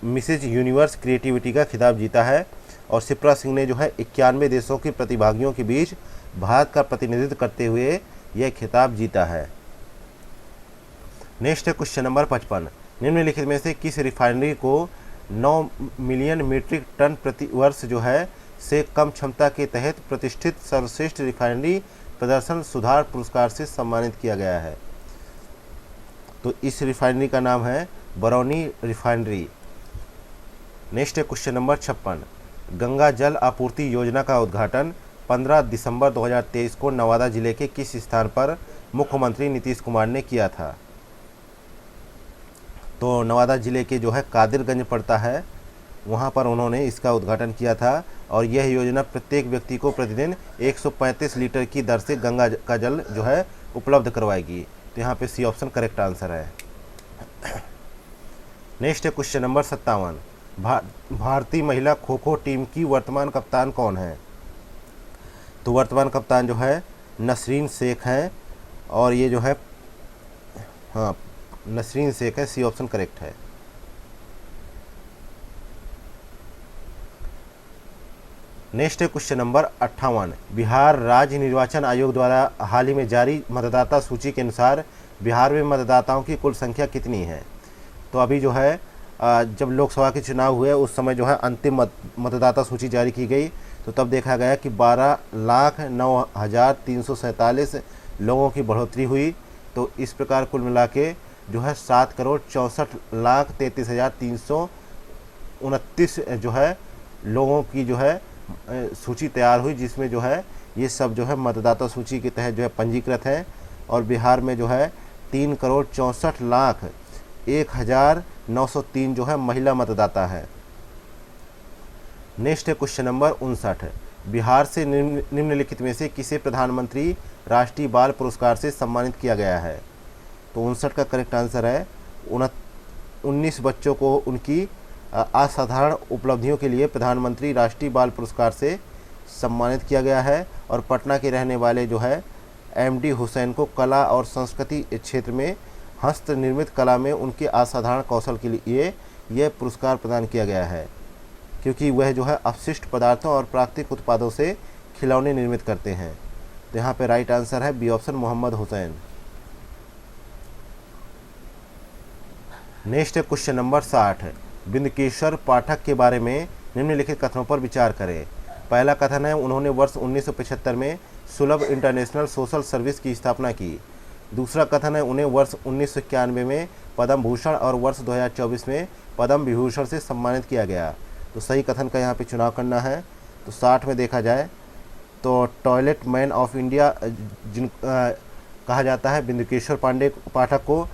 मिसेज यूनिवर्स क्रिएटिविटी का खिताब जीता है। और शिप्रा सिंह ने जो है 91 देशों के प्रतिभागियों के बीच भारत का प्रतिनिधित्व करते हुए यह खिताब जीता है। नेक्स्ट है क्वेश्चन नंबर 55। निम्नलिखित में से किस रिफाइनरी को 9 मिलियन मीट्रिक टन प्रति वर्ष जो है से कम क्षमता के तहत प्रतिष्ठित सर्वश्रेष्ठ रिफाइनरी प्रदर्शन सुधार पुरस्कार से सम्मानित किया गया है? तो इस रिफाइनरी का नाम है बरौनी रिफाइनरी। नेक्स्ट है क्वेश्चन नंबर 56। गंगा जल आपूर्ति योजना का उद्घाटन 15 दिसंबर 2023 को नवादा जिले के किस स्थान पर मुख्यमंत्री नीतीश कुमार ने किया था? तो नवादा जिले के जो है कादिरगंज पड़ता है, वहाँ पर उन्होंने इसका उद्घाटन किया था। और यह योजना प्रत्येक व्यक्ति को प्रतिदिन 135 लीटर की दर से गंगा का जल जो है उपलब्ध करवाएगी। तो यहाँ पे सी ऑप्शन करेक्ट आंसर है। नेक्स्ट है क्वेश्चन नंबर 57। भारतीय महिला खो खो टीम की वर्तमान कप्तान कौन है? तो वर्तमान कप्तान जो है नसरीन शेख हैं। और ये जो है हाँ नसरीन शेख है, सी ऑप्शन करेक्ट है। नेक्स्ट है क्वेश्चन नंबर 58। बिहार राज्य निर्वाचन आयोग द्वारा हाल ही में जारी मतदाता सूची के अनुसार बिहार में मतदाताओं की कुल संख्या कितनी है? तो अभी जो है जब लोकसभा के चुनाव हुए उस समय जो है अंतिम मतदाता सूची जारी की गई, तो तब देखा गया कि 12,09,347 लोगों की बढ़ोतरी हुई। तो इस प्रकार कुल मिला के जो है 7,64,33,329 जो है लोगों की जो है सूची तैयार हुई, जिसमें जो है ये सब जो है मतदाता सूची के तहत जो है पंजीकृत है। और बिहार में जो है 3,64,01,903 जो है महिला मतदाता है। नेक्स्ट है क्वेश्चन नंबर 59। बिहार से निम्नलिखित में से किसे प्रधानमंत्री राष्ट्रीय बाल पुरस्कार से सम्मानित किया गया है? तो 59 का करेक्ट आंसर है। 19 बच्चों को उनकी असाधारण उपलब्धियों के लिए प्रधानमंत्री राष्ट्रीय बाल पुरस्कार से सम्मानित किया गया है। और पटना के रहने वाले जो है एमडी हुसैन को कला और संस्कृति क्षेत्र में हस्त निर्मित कला में उनके असाधारण कौशल के लिए यह पुरस्कार प्रदान किया गया है, क्योंकि वह जो है अपशिष्ट पदार्थों और प्राकृतिक उत्पादों से खिलौने निर्मित करते हैं। तो यहाँ पे राइट आंसर है B option Mohammad Hussain. Next है क्वेश्चन नंबर 60। बिंदकेश्वर पाठक के बारे में निम्नलिखित कथनों पर विचार करें। पहला कथन है, उन्होंने वर्ष 1975 में सुलभ इंटरनेशनल सोशल सर्विस की स्थापना की। दूसरा कथन है, उन्हें वर्ष 1991 में पद्म भूषण और वर्ष 2024 में पद्म विभूषण से सम्मानित किया गया। तो सही कथन का यहाँ पे चुनाव करना है। तो 60 में देखा जाए तो टॉयलेट मैन ऑफ इंडिया जिन कहा जाता है बिंदकेश्वर पाठक को,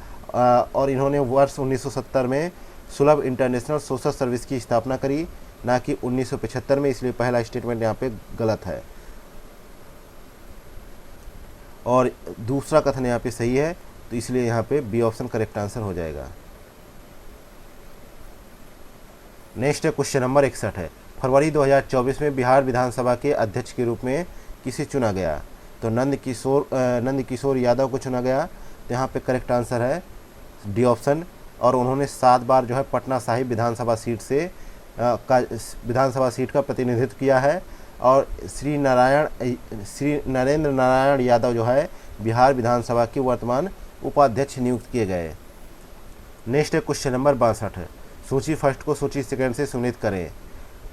और इन्होंने वर्ष 1970 में सुलभ इंटरनेशनल सोशल सर्विस की स्थापना करी, ना कि 1975 में, इसलिए पहला स्टेटमेंट यहाँ पे गलत है। और दूसरा कथन यहाँ पे सही है, तो इसलिए यहाँ पे बी ऑप्शन करेक्ट आंसर हो जाएगा। नेक्स्ट है क्वेश्चन नंबर 61 है। फरवरी 2024 में बिहार विधानसभा के अध्यक्ष के रूप में किसे चुना गया? तो नंद किशोर यादव को चुना गया। तो यहाँ पे करेक्ट आंसर है डी ऑप्शन। और उन्होंने 7 बार जो है पटना साहिब विधानसभा सीट का प्रतिनिधित्व किया है। और श्री नरेंद्र नारायण यादव जो है बिहार विधानसभा के वर्तमान उपाध्यक्ष नियुक्त किए गए। नेक्स्ट है क्वेश्चन नंबर 62। सूची फर्स्ट को सूची सेकंड से सुनिश्चित करें।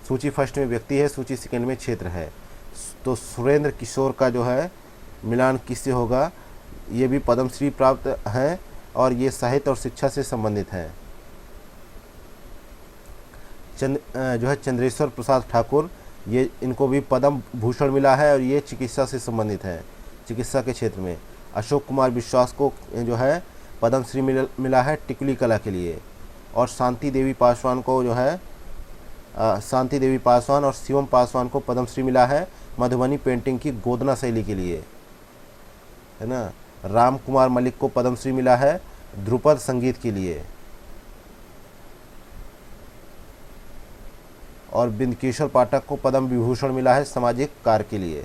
सूची फर्स्ट में व्यक्ति है, सूची सेकंड में क्षेत्र है। तो सुरेंद्र किशोर का जो है मिलान किससे होगा? ये भी पद्मश्री प्राप्त हैं और ये साहित्य और शिक्षा से संबंधित हैं। जो है चंद्रेश्वर प्रसाद ठाकुर, ये इनको भी पद्म भूषण मिला है और ये चिकित्सा से संबंधित हैं, चिकित्सा के क्षेत्र में। अशोक कुमार विश्वास को जो है पद्मश्री मिला है टिकुली कला के लिए। और शांति देवी पासवान को जो है शांति देवी पासवान और शिवम पासवान को पद्मश्री मिला है मधुबनी पेंटिंग की गोदना शैली के लिए, है ना। राम कुमार मलिक को पद्मश्री मिला है ध्रुपद संगीत के लिए। और बिंदकिशोर पाठक को पद्म विभूषण मिला है सामाजिक कार्य के लिए।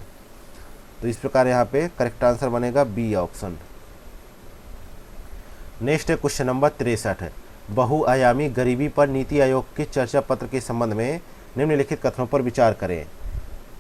तो इस प्रकार यहाँ पे करेक्ट आंसर बनेगा बी ऑप्शन। नेक्स्ट है क्वेश्चन नंबर 63। बहुआयामी गरीबी पर नीति आयोग के चर्चा पत्र के संबंध में निम्नलिखित कथनों पर विचार करें।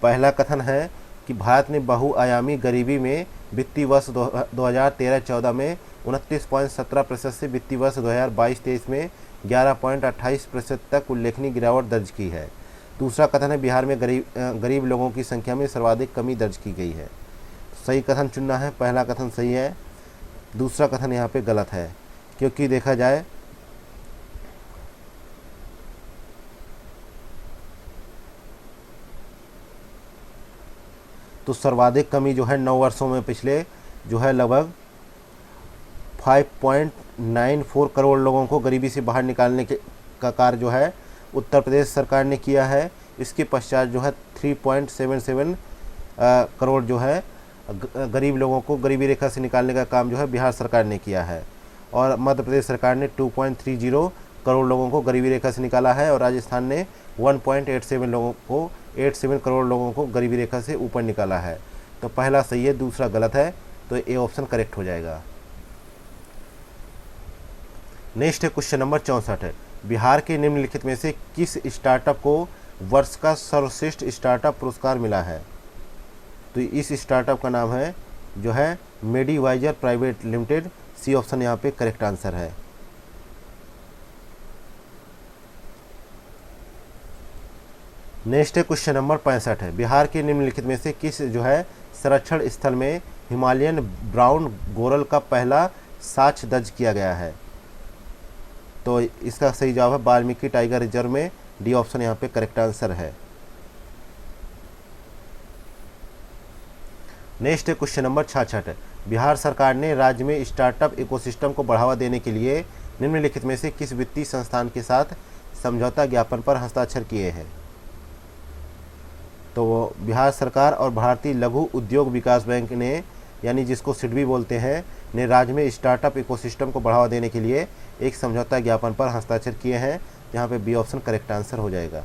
पहला कथन है कि भारत ने बहुआयामी गरीबी में वित्तीय वर्ष 2013-14 में 29.17% से वित्तीय वर्ष 2022-23 में 11.28% तक उल्लेखनीय गिरावट दर्ज की है। दूसरा कथन है बिहार में गरीब लोगों की संख्या में सर्वाधिक कमी दर्ज की गई है। सही कथन चुनना है, पहला कथन सही है, दूसरा कथन यहाँ पे गलत है, क्योंकि देखा जाए तो सर्वाधिक कमी जो है 9 वर्षों में पिछले जो है लगभग 5.94 करोड़ लोगों को गरीबी से बाहर निकालने का कार्य जो है उत्तर प्रदेश सरकार ने किया है। इसके पश्चात जो है 3.77 करोड़ जो है गरीब लोगों को गरीबी रेखा से निकालने का काम जो है बिहार सरकार ने किया है। और मध्य प्रदेश सरकार ने 2.30 करोड़ लोगों को गरीबी रेखा से निकाला है और राजस्थान ने 1.87 करोड़ लोगों को गरीबी रेखा से ऊपर निकाला है। तो पहला सही है, दूसरा गलत है, तो ए ऑप्शन करेक्ट हो जाएगा। नेक्स्ट है क्वेश्चन नंबर 64। बिहार के निम्नलिखित में से किस स्टार्टअप को वर्ष का सर्वश्रेष्ठ स्टार्टअप पुरस्कार मिला है? तो इस स्टार्टअप का नाम है जो है मेडिवाइजर प्राइवेट लिमिटेड। सी ऑप्शन यहाँ पे करेक्ट आंसर है। नेक्स्ट है क्वेश्चन नंबर 65। बिहार के निम्नलिखित में से किस जो है संरक्षण स्थल में हिमालयन ब्राउन गोरल का पहला साक्ष्य दर्ज किया गया है? तो इसका सही जवाब है वाल्मीकि टाइगर रिजर्व में। डी ऑप्शन यहाँ पे करेक्ट आंसर है। नेक्स्ट है क्वेश्चन नंबर 66। बिहार सरकार ने राज्य में स्टार्टअप इकोसिस्टम को बढ़ावा देने के लिए निम्नलिखित में से किस वित्तीय संस्थान के साथ समझौता ज्ञापन पर हस्ताक्षर किए हैं? तो बिहार सरकार और भारतीय लघु उद्योग विकास बैंक ने, यानी जिसको सिडबी बोलते हैं, ने राज्य में स्टार्टअप इकोसिस्टम को बढ़ावा देने के लिए एक समझौता ज्ञापन पर हस्ताक्षर किए हैं, जहां पे बी ऑप्शन करेक्ट आंसर हो जाएगा।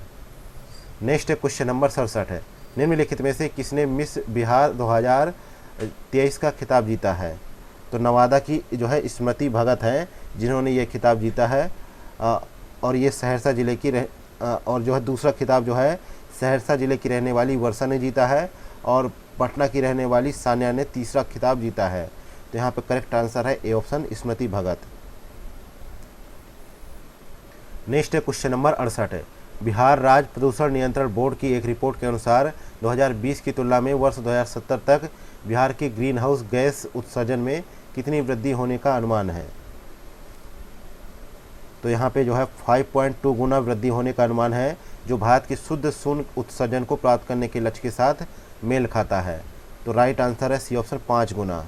नेक्स्ट है क्वेश्चन नंबर 67 है। निम्नलिखित में से किसने मिस बिहार 2023 का खिताब जीता है? तो नवादा की जो है स्मृति भगत है जिन्होंने ये खिताब जीता है। और ये सहरसा जिले की और जो है दूसरा खिताब जो है सहरसा जिले की रहने वाली वर्षा ने जीता है और पटना की रहने वाली सान्या ने तीसरा खिताब जीता है। तो यहाँ पे करेक्ट आंसर है A option Smriti Bhagat. Next है क्वेश्चन नंबर 68 है। बिहार राज्य प्रदूषण नियंत्रण बोर्ड की एक रिपोर्ट के अनुसार 2020 की तुलना में वर्ष 2070 तक बिहार के ग्रीन हाउस गैस उत्सर्जन में कितनी वृद्धि होने का अनुमान है? तो यहाँ पे जो है 5.2 गुना वृद्धि होने का अनुमान है, जो भारत के शुद्ध शून्य उत्सर्जन को प्राप्त करने के लक्ष्य के साथ मेल खाता है। तो राइट आंसर है सी ऑप्शन 5 गुना।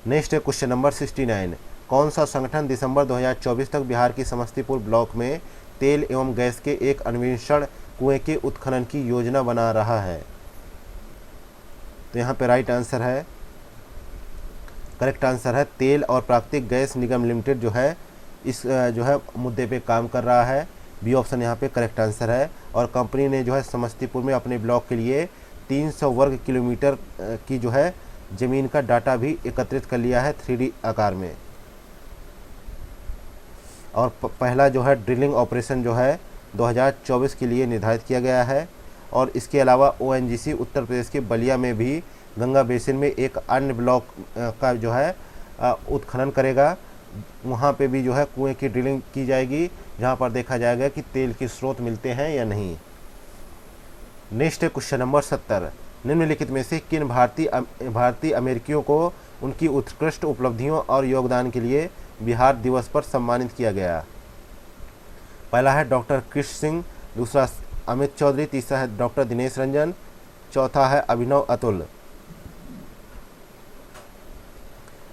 नेक्स्ट है क्वेश्चन नंबर 69। कौन सा संगठन दिसंबर 2024 तक बिहार की समस्तीपुर ब्लॉक में तेल एवं गैस के एक अन्वेषण कुएं के उत्खनन की योजना बना रहा है? तो यहाँ पे राइट आंसर है, करेक्ट आंसर है तेल और प्राकृतिक गैस निगम लिमिटेड जो है इस जो है मुद्दे पे काम कर रहा है। बी ऑप्शन यहाँ पे करेक्ट आंसर है। और कंपनी ने जो है समस्तीपुर में अपने ब्लॉक के लिए 300 वर्ग किलोमीटर की जो है ज़मीन का डाटा भी एकत्रित कर लिया है 3D आकार में। और पहला जो है ड्रिलिंग ऑपरेशन जो है 2024 के लिए निर्धारित किया गया है। और इसके अलावा ONGC उत्तर प्रदेश के बलिया में भी गंगा बेसिन में एक अन्य ब्लॉक का जो है उत्खनन करेगा। वहाँ पे भी जो है कुएं की ड्रिलिंग की जाएगी, जहाँ पर देखा जाएगा कि तेल के स्रोत मिलते हैं या नहीं। नेक्स्ट है क्वेश्चन नंबर 70। निम्नलिखित में से किन भारतीय अमेरिकियों को उनकी उत्कृष्ट उपलब्धियों और योगदान के लिए बिहार दिवस पर सम्मानित किया गया? पहला है डॉक्टर कृष्ण सिंह, दूसरा अमित चौधरी, तीसरा है डॉक्टर दिनेश रंजन, चौथा है अभिनव अतुल।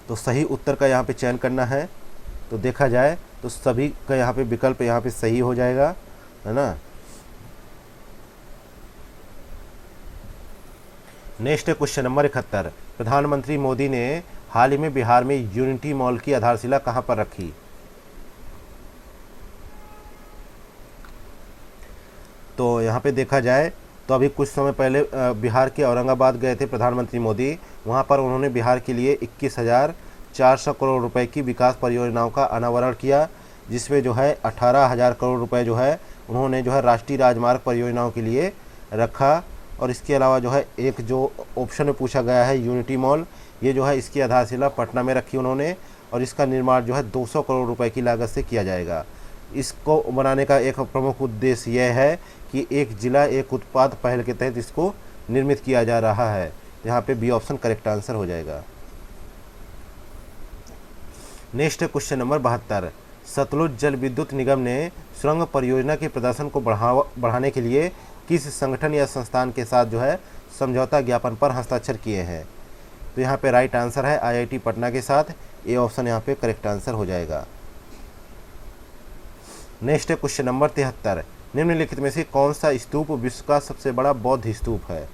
तो सही उत्तर का यहाँ पे चयन करना है। तो देखा जाए तो सभी का यहाँ पे विकल्प यहाँ पे सही हो जाएगा, है ना। नेक्स्ट क्वेश्चन नंबर 71, प्रधानमंत्री मोदी ने हाल ही में बिहार में यूनिटी मॉल की आधारशिला कहाँ पर रखी? तो यहाँ पे देखा जाए तो अभी कुछ समय पहले बिहार के औरंगाबाद गए थे प्रधानमंत्री मोदी। वहाँ पर उन्होंने बिहार के लिए 21,400 करोड़ रुपए की विकास परियोजनाओं का अनावरण किया, जिसमें जो है 18,000 करोड़ रुपए जो है उन्होंने जो है राष्ट्रीय राजमार्ग परियोजनाओं के लिए रखा। और इसके अलावा जो है एक जो ऑप्शन में पूछा गया है यूनिटी मॉल, ये जो है इसकी आधारशिला पटना में रखी उन्होंने, और इसका निर्माण जो है 200 करोड़ रुपए की लागत से किया जाएगा। इसको बनाने का एक प्रमुख उद्देश्य यह है कि एक जिला एक उत्पाद पहल के तहत इसको निर्मित किया जा रहा है। यहाँ पे बी ऑप्शन करेक्ट आंसर हो जाएगा। नेक्स्ट क्वेश्चन नंबर 72, सतलुज जल विद्युत निगम ने सुरंग परियोजना के प्रदर्शन को बढ़ाने के लिए किस संगठन या संस्थान के साथ जो है समझौता ज्ञापन पर हस्ताक्षर किए हैं? तो यहाँ पे राइट आंसर है IIT पटना के साथ। ए ऑप्शन यहाँ पे करेक्ट आंसर हो जाएगा। नेक्स्ट क्वेश्चन नंबर 73, निम्नलिखित में से कौन सा स्तूप विश्व का सबसे बड़ा बौद्ध स्तूप है?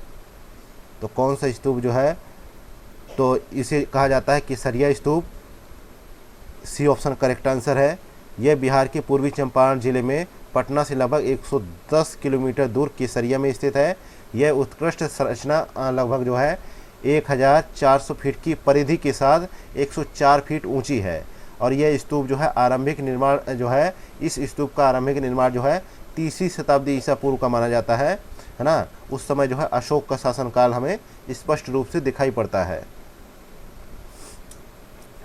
तो कौन सा स्तूप जो है, तो इसे कहा जाता है केसरिया स्तूप। सी ऑप्शन करेक्ट आंसर है। यह बिहार के पूर्वी चंपारण जिले में पटना से लगभग 110 किलोमीटर दूर केसरिया में स्थित है। यह उत्कृष्ट संरचना लगभग जो है 1400 फीट की परिधि के साथ 104 फीट ऊंची है। और यह स्तूप जो है आरंभिक निर्माण जो है, इस स्तूप का आरंभिक निर्माण जो है 3वीं शताब्दी ईसा पूर्व का माना जाता है ना। उस समय जो है अशोक का शासनकाल हमें स्पष्ट रूप से दिखाई पड़ता है।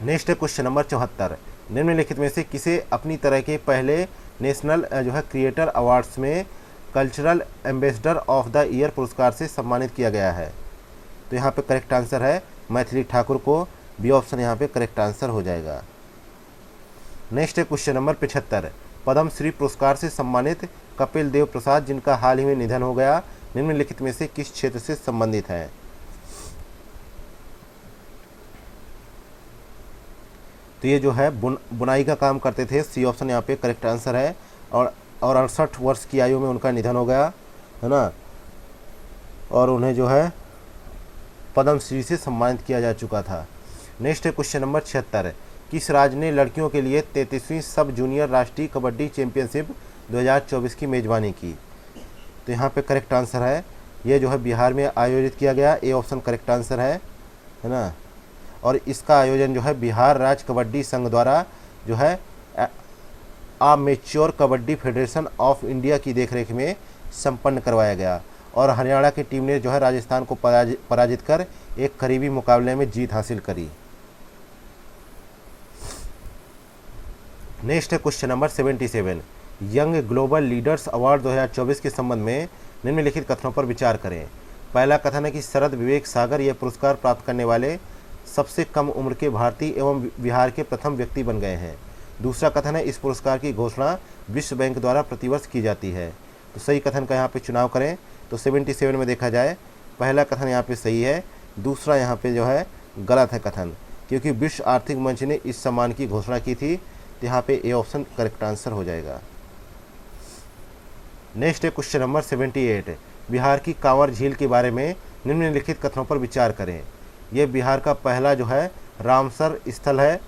नेक्स्ट क्वेश्चन नंबर 74, निम्नलिखित में से किसे अपनी तरह के पहले नेशनल जो है क्रिएटर अवार्ड्स में cultural ambassador of the year पुरस्कार से सम्मानित किया गया है? तो यहाँ पे करेक्ट आंसर है मैथिली ठाकुर को। बी ऑप्शन यहाँ पे करेक्ट आंसर हो जाएगा। नेक्स्ट क्वेश्चन नंबर 75, पद्मश्री पुरस्कार से सम्मानित कपिल देव प्रसाद, जिनका हाल ही में निधन हो गया, निम्नलिखित में से किस क्षेत्र से संबंधित है? तो ये जो है बुनाई का काम करते थे। सी ऑप्शन यहाँ पे करेक्ट आंसर है। और 68 वर्ष की आयु में उनका निधन हो गया, है ना। और उन्हें जो है पद्मश्री से सम्मानित किया जा चुका था। नेक्स्ट क्वेश्चन नंबर 76, किस राज्य ने लड़कियों के लिए 33वीं सब जूनियर राष्ट्रीय कबड्डी चैंपियनशिप 2024 की मेज़बानी की? तो यहाँ पे करेक्ट आंसर है, ये जो है बिहार में आयोजित किया गया। ए ऑप्शन करेक्ट आंसर है ना। और इसका आयोजन जो है बिहार राज्य कबड्डी संघ द्वारा जो है mature kabaddi federation of India की देखरेख में संपन्न करवाया गया। और हरियाणा की टीम ने जो है राजस्थान को पराजित कर एक करीबी मुकाबले में जीत हासिल करी। Next question number 77, young global leaders award 2024 के संबंध में निम्नलिखित कथनों पर विचार करें। पहला कथन है कि शरद विवेक सागर ये पुरस्कार प्राप्त करने वाले सबसे कम उम्र के भारतीय एवं बिहार के प्रथम व्यक्ति बन गए हैं। दूसरा कथन है इस पुरस्कार की घोषणा विश्व बैंक द्वारा प्रतिवर्ष की जाती है। तो सही कथन का यहाँ पे चुनाव करें तो 77 में देखा जाए पहला कथन यहाँ पे सही है, दूसरा यहाँ पे जो है गलत है कथन, क्योंकि विश्व आर्थिक मंच ने इस सम्मान की घोषणा की थी। तो यहाँ पे ए ऑप्शन करेक्ट आंसर हो जाएगा। नेक्स्ट है क्वेश्चन नंबर 78, बिहार की कांवर झील के बारे में निम्नलिखित कथनों पर विचार करें। यह बिहार का पहला जो है रामसर स्थल है।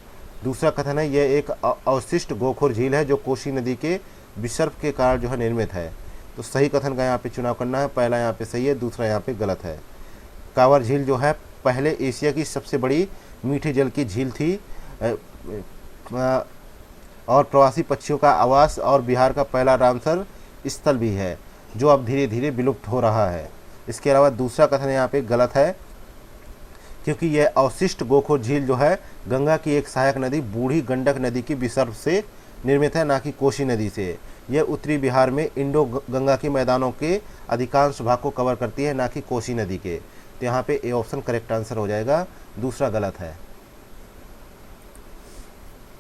दूसरा कथन है यह एक अवशिष्ट गोखोर झील है जो कोसी नदी के विसर्प के कारण जो है निर्मित है। तो सही कथन का यहाँ पे चुनाव करना है। पहला यहाँ पे सही है, दूसरा यहाँ पे गलत है। कांवर झील जो है पहले एशिया की सबसे बड़ी मीठे जल की झील थी और प्रवासी पक्षियों का आवास और बिहार का पहला रामसर स्थल भी है जो अब धीरे धीरे विलुप्त हो रहा है। इसके अलावा दूसरा कथन यहाँ पे गलत है, क्योंकि यह अवशिष्ट गोखोर झील जो है गंगा की एक सहायक नदी बूढ़ी गंडक नदी की विसर्प से निर्मित है, ना कि कोसी नदी से। यह उत्तरी बिहार में इंडो गंगा के मैदानों के अधिकांश भाग को कवर करती है, ना कि कोसी नदी के। तो यहाँ पे ए ऑप्शन करेक्ट आंसर हो जाएगा, दूसरा गलत है।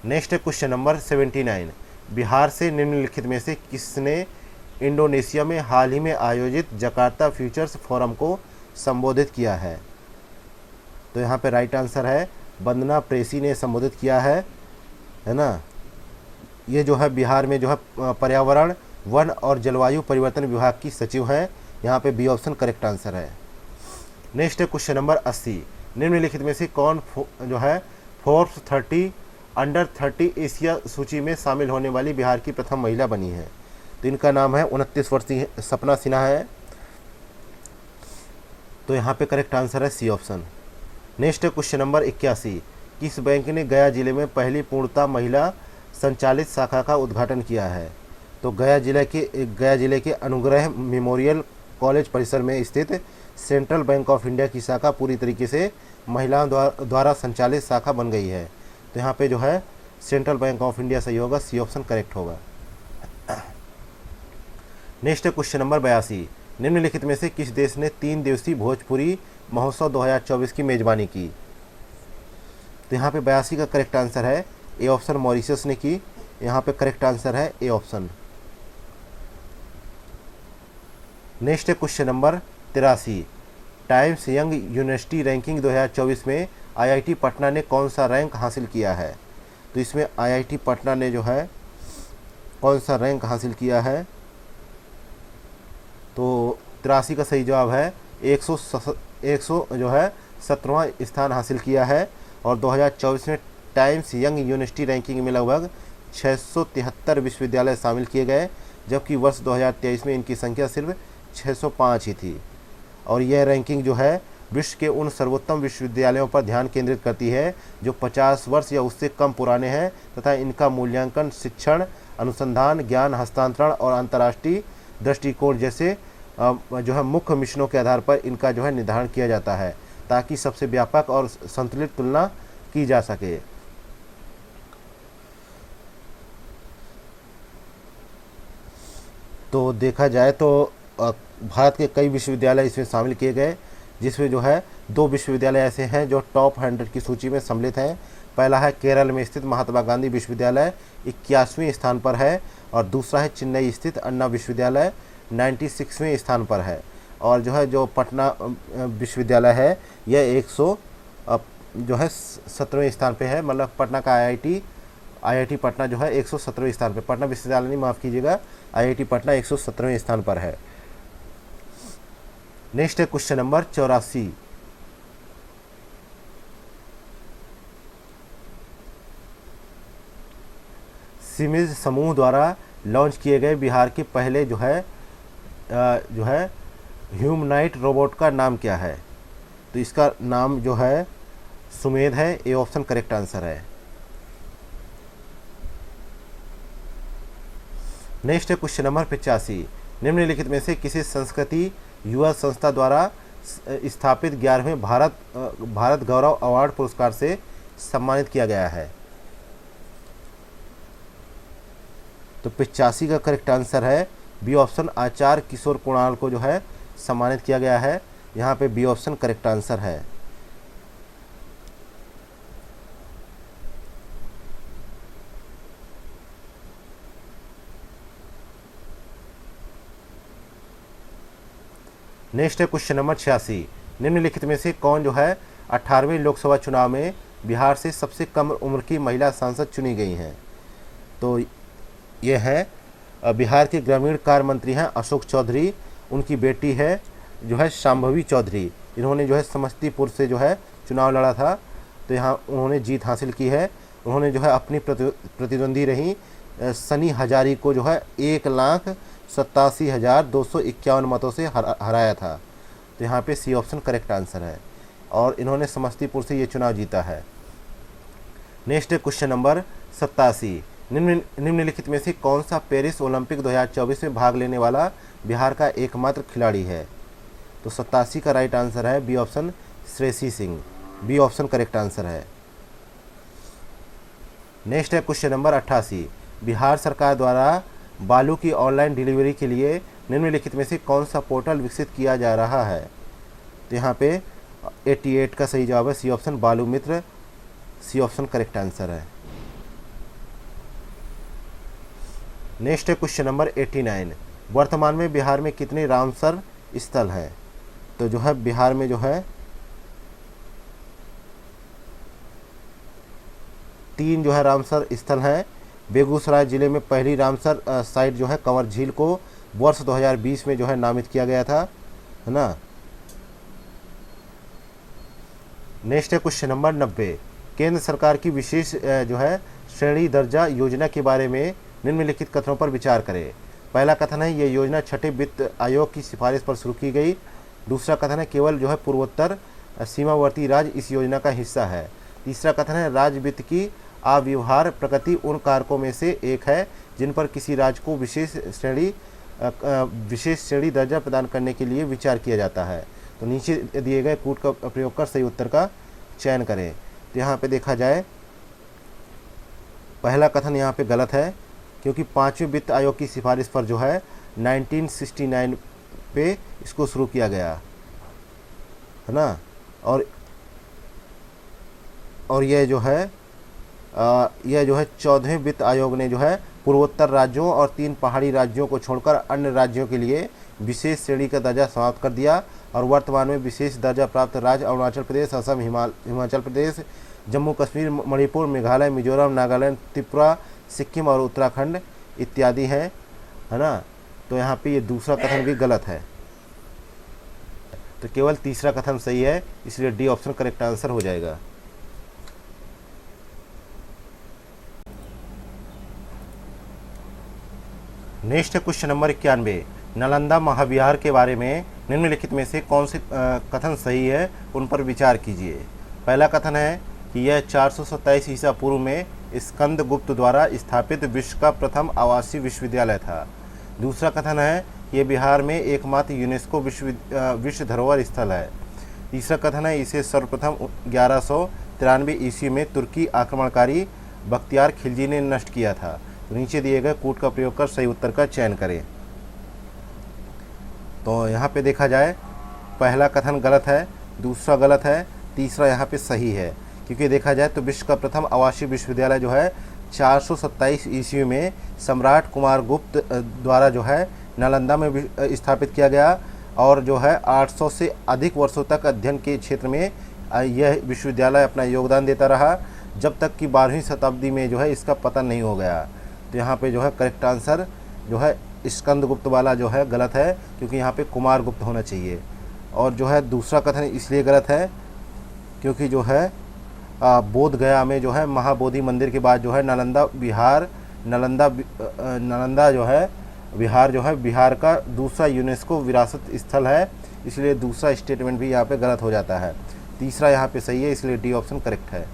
नेक्स्ट है क्वेश्चन नंबर 79। बिहार से निम्नलिखित में से किसने इंडोनेशिया में हाल ही में आयोजित जकार्ता फ्यूचर्स फोरम को संबोधित किया है? तो यहाँ पे राइट आंसर है वंदना प्रेसी ने संबोधित किया है ना। ये जो है बिहार में जो है पर्यावरण, वन और जलवायु परिवर्तन विभाग की सचिव हैं। यहाँ पे बी ऑप्शन करेक्ट आंसर है। नेक्स्ट है क्वेश्चन नंबर 80। निम्नलिखित में से कौन जो है फोर्ब्स 30 अंडर 30 एशिया सूची में शामिल होने वाली बिहार की प्रथम महिला बनी है? तो इनका नाम है 29 वर्षीय सपना सिन्हा है। तो यहाँ पे करेक्ट आंसर है सी ऑप्शन। नेक्स्ट है क्वेश्चन नंबर 81। किस बैंक ने गया जिले में पहली पूर्णतः महिला संचालित शाखा का उद्घाटन किया है? तो गया जिले के अनुग्रह मेमोरियल कॉलेज परिसर में स्थित सेंट्रल बैंक ऑफ इंडिया की शाखा पूरी तरीके से महिलाओं द्वारा संचालित शाखा बन गई है। तो यहाँ पे जो है सेंट्रल बैंक ऑफ इंडिया सही होगा, सी ऑप्शन करेक्ट होगा। नेक्स्ट है क्वेश्चन नंबर 82। निम्नलिखित में से किस देश ने 3 दिवसीय भोजपुरी महोत्सव 2024 की मेजबानी की? तो यहाँ पे 82 का करेक्ट आंसर है ए ऑप्शन, मॉरिशस ने की। यहाँ पे करेक्ट आंसर है ए ऑप्शन। नेक्स्ट है question number 83। Times young university ranking 2024 में आईआईटी पटना ने कौन सा रैंक हासिल किया है? तो इसमें आईआईटी पटना ने जो है कौन सा रैंक हासिल किया है? तो 83 का सही जवाब है 100 जो है 17वां स्थान हासिल किया है। और 2024 में टाइम्स यंग यूनिवर्सिटी रैंकिंग में लगभग 673 विश्वविद्यालय शामिल किए गए, जबकि वर्ष 2023 में इनकी संख्या सिर्फ 605 ही थी। और यह रैंकिंग जो है विश्व के उन सर्वोत्तम विश्वविद्यालयों पर ध्यान केंद्रित करती है जो 50 वर्ष या उससे कम पुराने हैं तथा इनका मूल्यांकन शिक्षण, अनुसंधान, ज्ञान हस्तांतरण और अंतर्राष्ट्रीय दृष्टिकोण जैसे जो है मुख्य मिशनों के आधार पर इनका जो है निर्धारण किया जाता है, ताकि सबसे व्यापक और संतुलित तुलना की जा सके। तो देखा जाए तो भारत के कई विश्वविद्यालय इसमें शामिल किए गए, जिसमें जो है 2 विश्वविद्यालय ऐसे हैं जो टॉप 100 की सूची में सम्मिलित हैं। पहला है केरल में स्थित महात्मा गांधी विश्वविद्यालय, 81वें स्थान पर है। और दूसरा है चेन्नई स्थित अन्ना विश्वविद्यालय, 96वें स्थान पर है। और जो है जो पटना विश्वविद्यालय है यह 17वें स्थान पे है। मतलब पटना का आईआईटी पटना जो है 117वें स्थान पे, पटना विश्वविद्यालय नहीं, माफ़ कीजिएगा, आईआईटी पटना 117वें स्थान पर है। नेक्स्ट है क्वेश्चन नंबर 84। सिमिज समूह द्वारा लॉन्च किए गए बिहार के पहले जो है ह्यूमनाइट रोबोट का नाम क्या है? तो इसका नाम जो है सुमेध है, ए ऑप्शन करेक्ट आंसर है। नेक्स्ट है क्वेश्चन नंबर 85। निम्नलिखित में से किसी संस्कृति युवा संस्था द्वारा स्थापित 11वें भारत गौरव अवार्ड पुरस्कार से सम्मानित किया गया है? तो 85 का करेक्ट आंसर है बी ऑप्शन, आचार्य किशोर कुणाल को जो है सम्मानित किया गया है। यहाँ पे बी ऑप्शन करेक्ट आंसर है। नेक्स्ट है क्वेश्चन नंबर 86। निम्नलिखित में से कौन जो है 18वें लोकसभा चुनाव में बिहार से सबसे कम उम्र की महिला सांसद चुनी गई हैं? तो ये है बिहार के ग्रामीण कार्य मंत्री हैं अशोक चौधरी, उनकी बेटी है जो है शांभवी चौधरी। इन्होंने जो है समस्तीपुर से जो है चुनाव लड़ा था, तो यहाँ उन्होंने जीत हासिल की है। उन्होंने जो है अपनी प्रतिद्वंदी रही सनी हजारी को जो है 1,87,251 मतों से हराया था। तो यहाँ पे सी ऑप्शन करेक्ट आंसर है और इन्होंने समस्तीपुर से ये चुनाव जीता है। नेक्स्ट है क्वेश्चन नंबर 87। निम्नलिखित में से कौन सा पेरिस ओलंपिक 2024 में भाग लेने वाला बिहार का एकमात्र खिलाड़ी है? तो 87 का राइट आंसर है B option, Shreyasi Singh, B option correct answer है। नेक्स्ट है क्वेश्चन नंबर 88। बिहार सरकार द्वारा बालू की ऑनलाइन डिलीवरी के लिए निम्नलिखित में से कौन सा पोर्टल विकसित किया जा रहा है? तो यहाँ पे 88 का सही जवाब है सी ऑप्शन, बालू मित्र, सी ऑप्शन करेक्ट आंसर है। नेक्स्ट है क्वेश्चन नंबर 89, वर्तमान में बिहार में कितने रामसर स्थल हैं? तो जो है बिहार में जो है 3 जो है रामसर स्थल हैं। बेगूसराय जिले में पहली रामसर साइट जो है कंवर झील को वर्ष 2020 में जो है नामित किया गया था, है ना। नेक्स्ट है क्वेश्चन नंबर 90, केंद्र सरकार की विशेष जो है श्रेणी दर्जा योजना के बारे में निम्नलिखित कथनों पर विचार करें। पहला कथन है ये योजना छठे वित्त आयोग की सिफारिश पर शुरू की गई। दूसरा कथन है केवल जो है पूर्वोत्तर सीमावर्ती राज्य इस योजना का हिस्सा है। तीसरा कथन है राज्य वित्त की अव्यवहार प्रकृति उन कारकों में से एक है जिन पर किसी राज्य को विशेष श्रेणी दर्जा प्रदान करने के लिए विचार किया जाता है। तो नीचे दिए गए कूट का प्रयोग कर सही उत्तर का चयन करें। तो यहाँ पे देखा जाए पहला कथन यहाँ पे गलत है, क्योंकि 5वें वित्त आयोग की सिफारिश पर जो है 1969 पे इसको शुरू किया गया, है ना। और यह जो है 14वें वित्त आयोग ने जो है पूर्वोत्तर राज्यों और 3 पहाड़ी राज्यों को छोड़कर अन्य राज्यों के लिए विशेष श्रेणी का दर्जा समाप्त कर दिया और वर्तमान में विशेष दर्जा प्राप्त राज्य अरुणाचल प्रदेश, असम, हिमाचल प्रदेश, जम्मू कश्मीर, मणिपुर, मेघालय, मिजोरम, नागालैंड, त्रिपुरा, सिक्किम और उत्तराखंड इत्यादि हैं, है ना। तो यहाँ पे ये दूसरा कथन भी गलत है, तो केवल तीसरा कथन सही है, इसलिए डी ऑप्शन करेक्ट आंसर हो जाएगा। नेक्स्ट है क्वेश्चन नंबर 91, नालंदा महाविहार के बारे में निम्नलिखित में से कौन से कथन सही है उन पर विचार कीजिए। पहला कथन है कि यह 427 ईसा पूर्व में स्कंदगुप्त द्वारा स्थापित विश्व का प्रथम आवासीय विश्वविद्यालय था। दूसरा कथन है कि यह बिहार में एकमात्र यूनेस्को विश्व धरोहर स्थल है। तीसरा कथन है इसे सर्वप्रथम 1193 ईस्वी में तुर्की आक्रमणकारी बख्तियार खिलजी ने नष्ट किया था। तो नीचे दिए गए कूट का प्रयोग कर सही उत्तर का चयन करें। तो यहाँ पे देखा जाए पहला कथन गलत है, दूसरा गलत है, तीसरा यहाँ पे सही है, क्योंकि देखा जाए तो विश्व का प्रथम आवासीय विश्वविद्यालय जो है 427 ईस्वी में सम्राट कुमार गुप्त द्वारा जो है नालंदा में स्थापित किया गया और जो है 800 से अधिक वर्षों तक अध्ययन के क्षेत्र में यह विश्वविद्यालय अपना योगदान देता रहा, जब तक कि 12वीं शताब्दी में जो है इसका पतन नहीं हो गया। तो यहाँ पे जो है करेक्ट आंसर जो है स्कंदगुप्त वाला जो है गलत है, क्योंकि यहाँ पे कुमार गुप्त होना चाहिए। और जो है दूसरा कथन इसलिए गलत है क्योंकि जो है बोध गया में जो है महाबोधि मंदिर के बाद जो है नालंदा जो है बिहार जो है बिहार का दूसरा यूनेस्को विरासत स्थल है, इसलिए दूसरा स्टेटमेंट भी यहाँ पे गलत हो जाता है। तीसरा यहाँ पे सही है, इसलिए डी ऑप्शन करेक्ट है।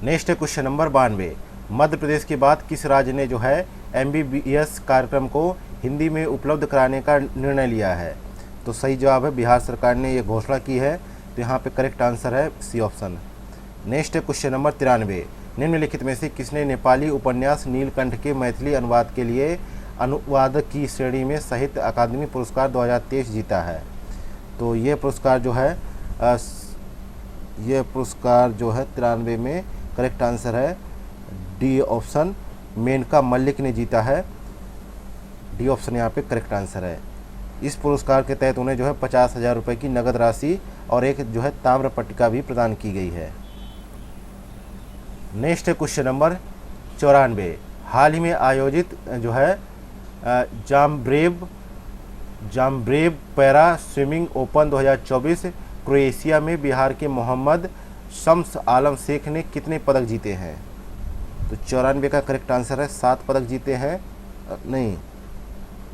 नेक्स्ट है क्वेश्चन नंबर 92, मध्य प्रदेश के बाद किस राज्य ने जो है MBBS कार्यक्रम को हिंदी में उपलब्ध कराने का निर्णय लिया है? तो सही जवाब है बिहार सरकार ने ये घोषणा की है, तो यहाँ पे करेक्ट आंसर है सी ऑप्शन। नेक्स्ट है क्वेश्चन नंबर 93, निम्नलिखित में से किसने नेपाली उपन्यास नीलकंठ के मैथिली अनुवाद के लिए अनुवादक की श्रेणी में साहित्य अकादमी पुरस्कार 2023 जीता है? तो ये पुरस्कार जो है 93 में करेक्ट आंसर है डी ऑप्शन, मेनका मल्लिक ने जीता है। डी ऑप्शन यहाँ पे करेक्ट आंसर है। इस पुरस्कार के तहत उन्हें जो है 50,000 रुपये की नगद राशि और एक जो है ताम्र पट्टिका भी प्रदान की गई है। नेक्स्ट है क्वेश्चन नंबर 94, हाल ही में आयोजित जो है जाम्ब्रेव पैरा स्विमिंग ओपन 2024 क्रोएशिया में बिहार के मोहम्मद शम्स आलम शेख ने कितने पदक जीते हैं? तो 94 का करेक्ट आंसर है 7 पदक जीते हैं।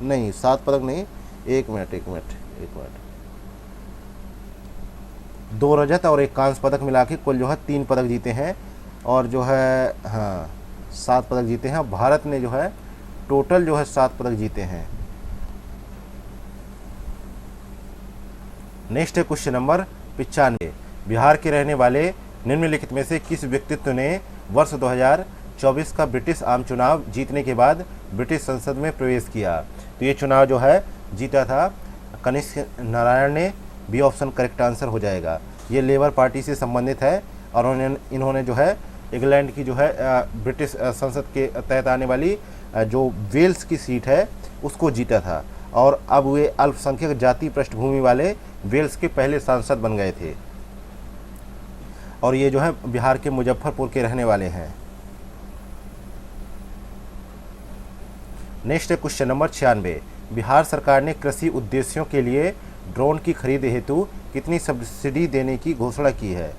नहीं 7 पदक नहीं, एक मिनट 2 रजत और 1 कांस्य पदक मिला के कुल जो है 3 पदक जीते हैं और जो है 7 पदक जीते हैं। भारत ने जो है टोटल जो है 7 पदक जीते हैं। नेक्स्ट है क्वेश्चन नंबर 95, बिहार के रहने वाले निम्नलिखित में से किस व्यक्तित्व ने वर्ष 2024 का ब्रिटिश आम चुनाव जीतने के बाद ब्रिटिश संसद में प्रवेश किया? तो ये चुनाव जो है जीता था कनिष्क नारायण ने, बी ऑप्शन करेक्ट आंसर हो जाएगा। ये लेबर पार्टी से संबंधित है और इन्होंने जो है इंग्लैंड की जो है ब्रिटिश संसद के तहत आने वाली जो वेल्स की सीट है उसको जीता था और अब वे अल्पसंख्यक जाति पृष्ठभूमि वाले वेल्स के पहले सांसद बन गए थे और ये जो है बिहार के मुजफ्फरपुर के रहने वाले हैं। नेक्स्ट है क्वेश्चन नंबर 96। बिहार सरकार ने कृषि उद्देश्यों के लिए ड्रोन की खरीद हेतु कितनी सब्सिडी देने की घोषणा की है?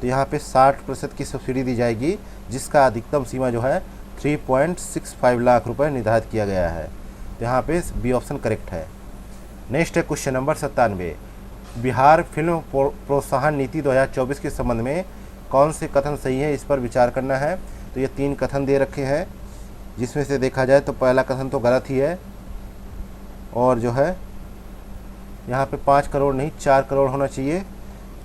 तो यहाँ पे 60% की सब्सिडी दी जाएगी, जिसका अधिकतम सीमा जो है 3.65 लाख रुपए निर्धारित किया गया है। तो यहाँ पे बी ऑप्शन करेक्ट है। नेक्स्ट है क्वेश्चन नंबर 97। बिहार फिल्म प्रोत्साहन नीति 2024 के संबंध में कौन से कथन सही है, इस पर विचार करना है। तो ये 3 कथन दे रखे हैं, जिसमें से देखा जाए तो पहला कथन तो गलत ही है और जो है यहाँ पे 5 करोड़ नहीं 4 करोड़ होना चाहिए।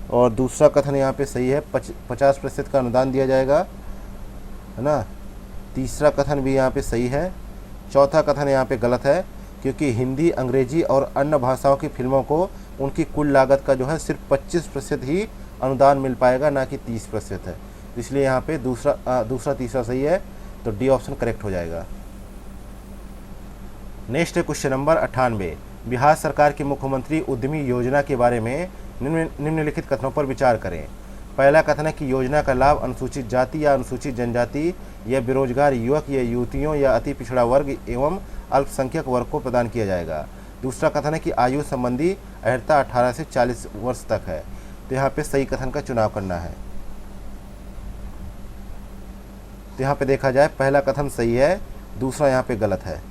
और दूसरा कथन यहाँ पे सही है, 50% का अनुदान दिया जाएगा, है ना। तीसरा कथन भी यहाँ पे सही है। चौथा कथन यहाँ पे गलत है, क्योंकि हिंदी, अंग्रेजी और अन्य भाषाओं की फिल्मों को उनकी कुल लागत का जो है सिर्फ 25% ही अनुदान मिल पाएगा, ना कि 30% है। इसलिए यहाँ पे दूसरा तीसरा सही है, तो डी ऑप्शन करेक्ट हो जाएगा। नेक्स्ट है क्वेश्चन नंबर 98। बिहार सरकार की मुख्यमंत्री उद्यमी योजना के बारे में निम्नलिखित कथनों पर विचार करें। पहला कथन है कि योजना का लाभ अनुसूचित जाति या अनुसूचित जनजाति या बेरोजगार युवक या युवतियों या अति पिछड़ा वर्ग एवं अल्पसंख्यक वर्ग को प्रदान किया जाएगा। दूसरा कथन है कि आयु संबंधी अर्हता 18 से 40 वर्ष तक है। तो यहाँ पे सही कथन का चुनाव करना है। तो यहाँ पे देखा जाए पहला कथन सही है, दूसरा यहाँ पे गलत है।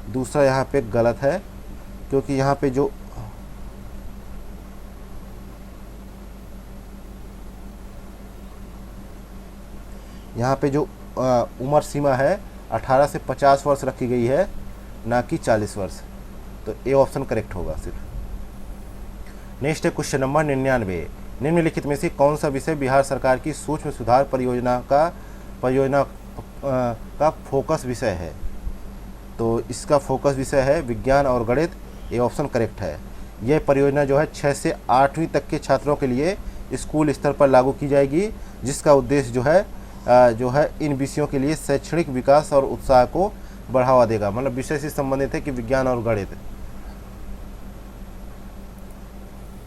दूसरा यहाँ पे गलत है, क्योंकि यहाँ पे जो उम्र सीमा है 18 से 50 वर्ष रखी गई है, ना कि 40 वर्ष। तो ए ऑप्शन करेक्ट होगा सिर्फ। नेक्स्ट है क्वेश्चन नंबर 99। निम्नलिखित में से कौन सा विषय बिहार सरकार की सूक्ष्म सुधार परियोजना का फोकस विषय है? तो इसका फोकस विषय है विज्ञान और गणित। ये ऑप्शन करेक्ट है। यह परियोजना जो है 6 से 8वीं तक के छात्रों के लिए स्कूल स्तर पर लागू की जाएगी, जिसका उद्देश्य जो है इन विषयों के लिए शैक्षणिक विकास और उत्साह को बढ़ावा देगा। मतलब विषय से संबंधित है कि विज्ञान और गणित।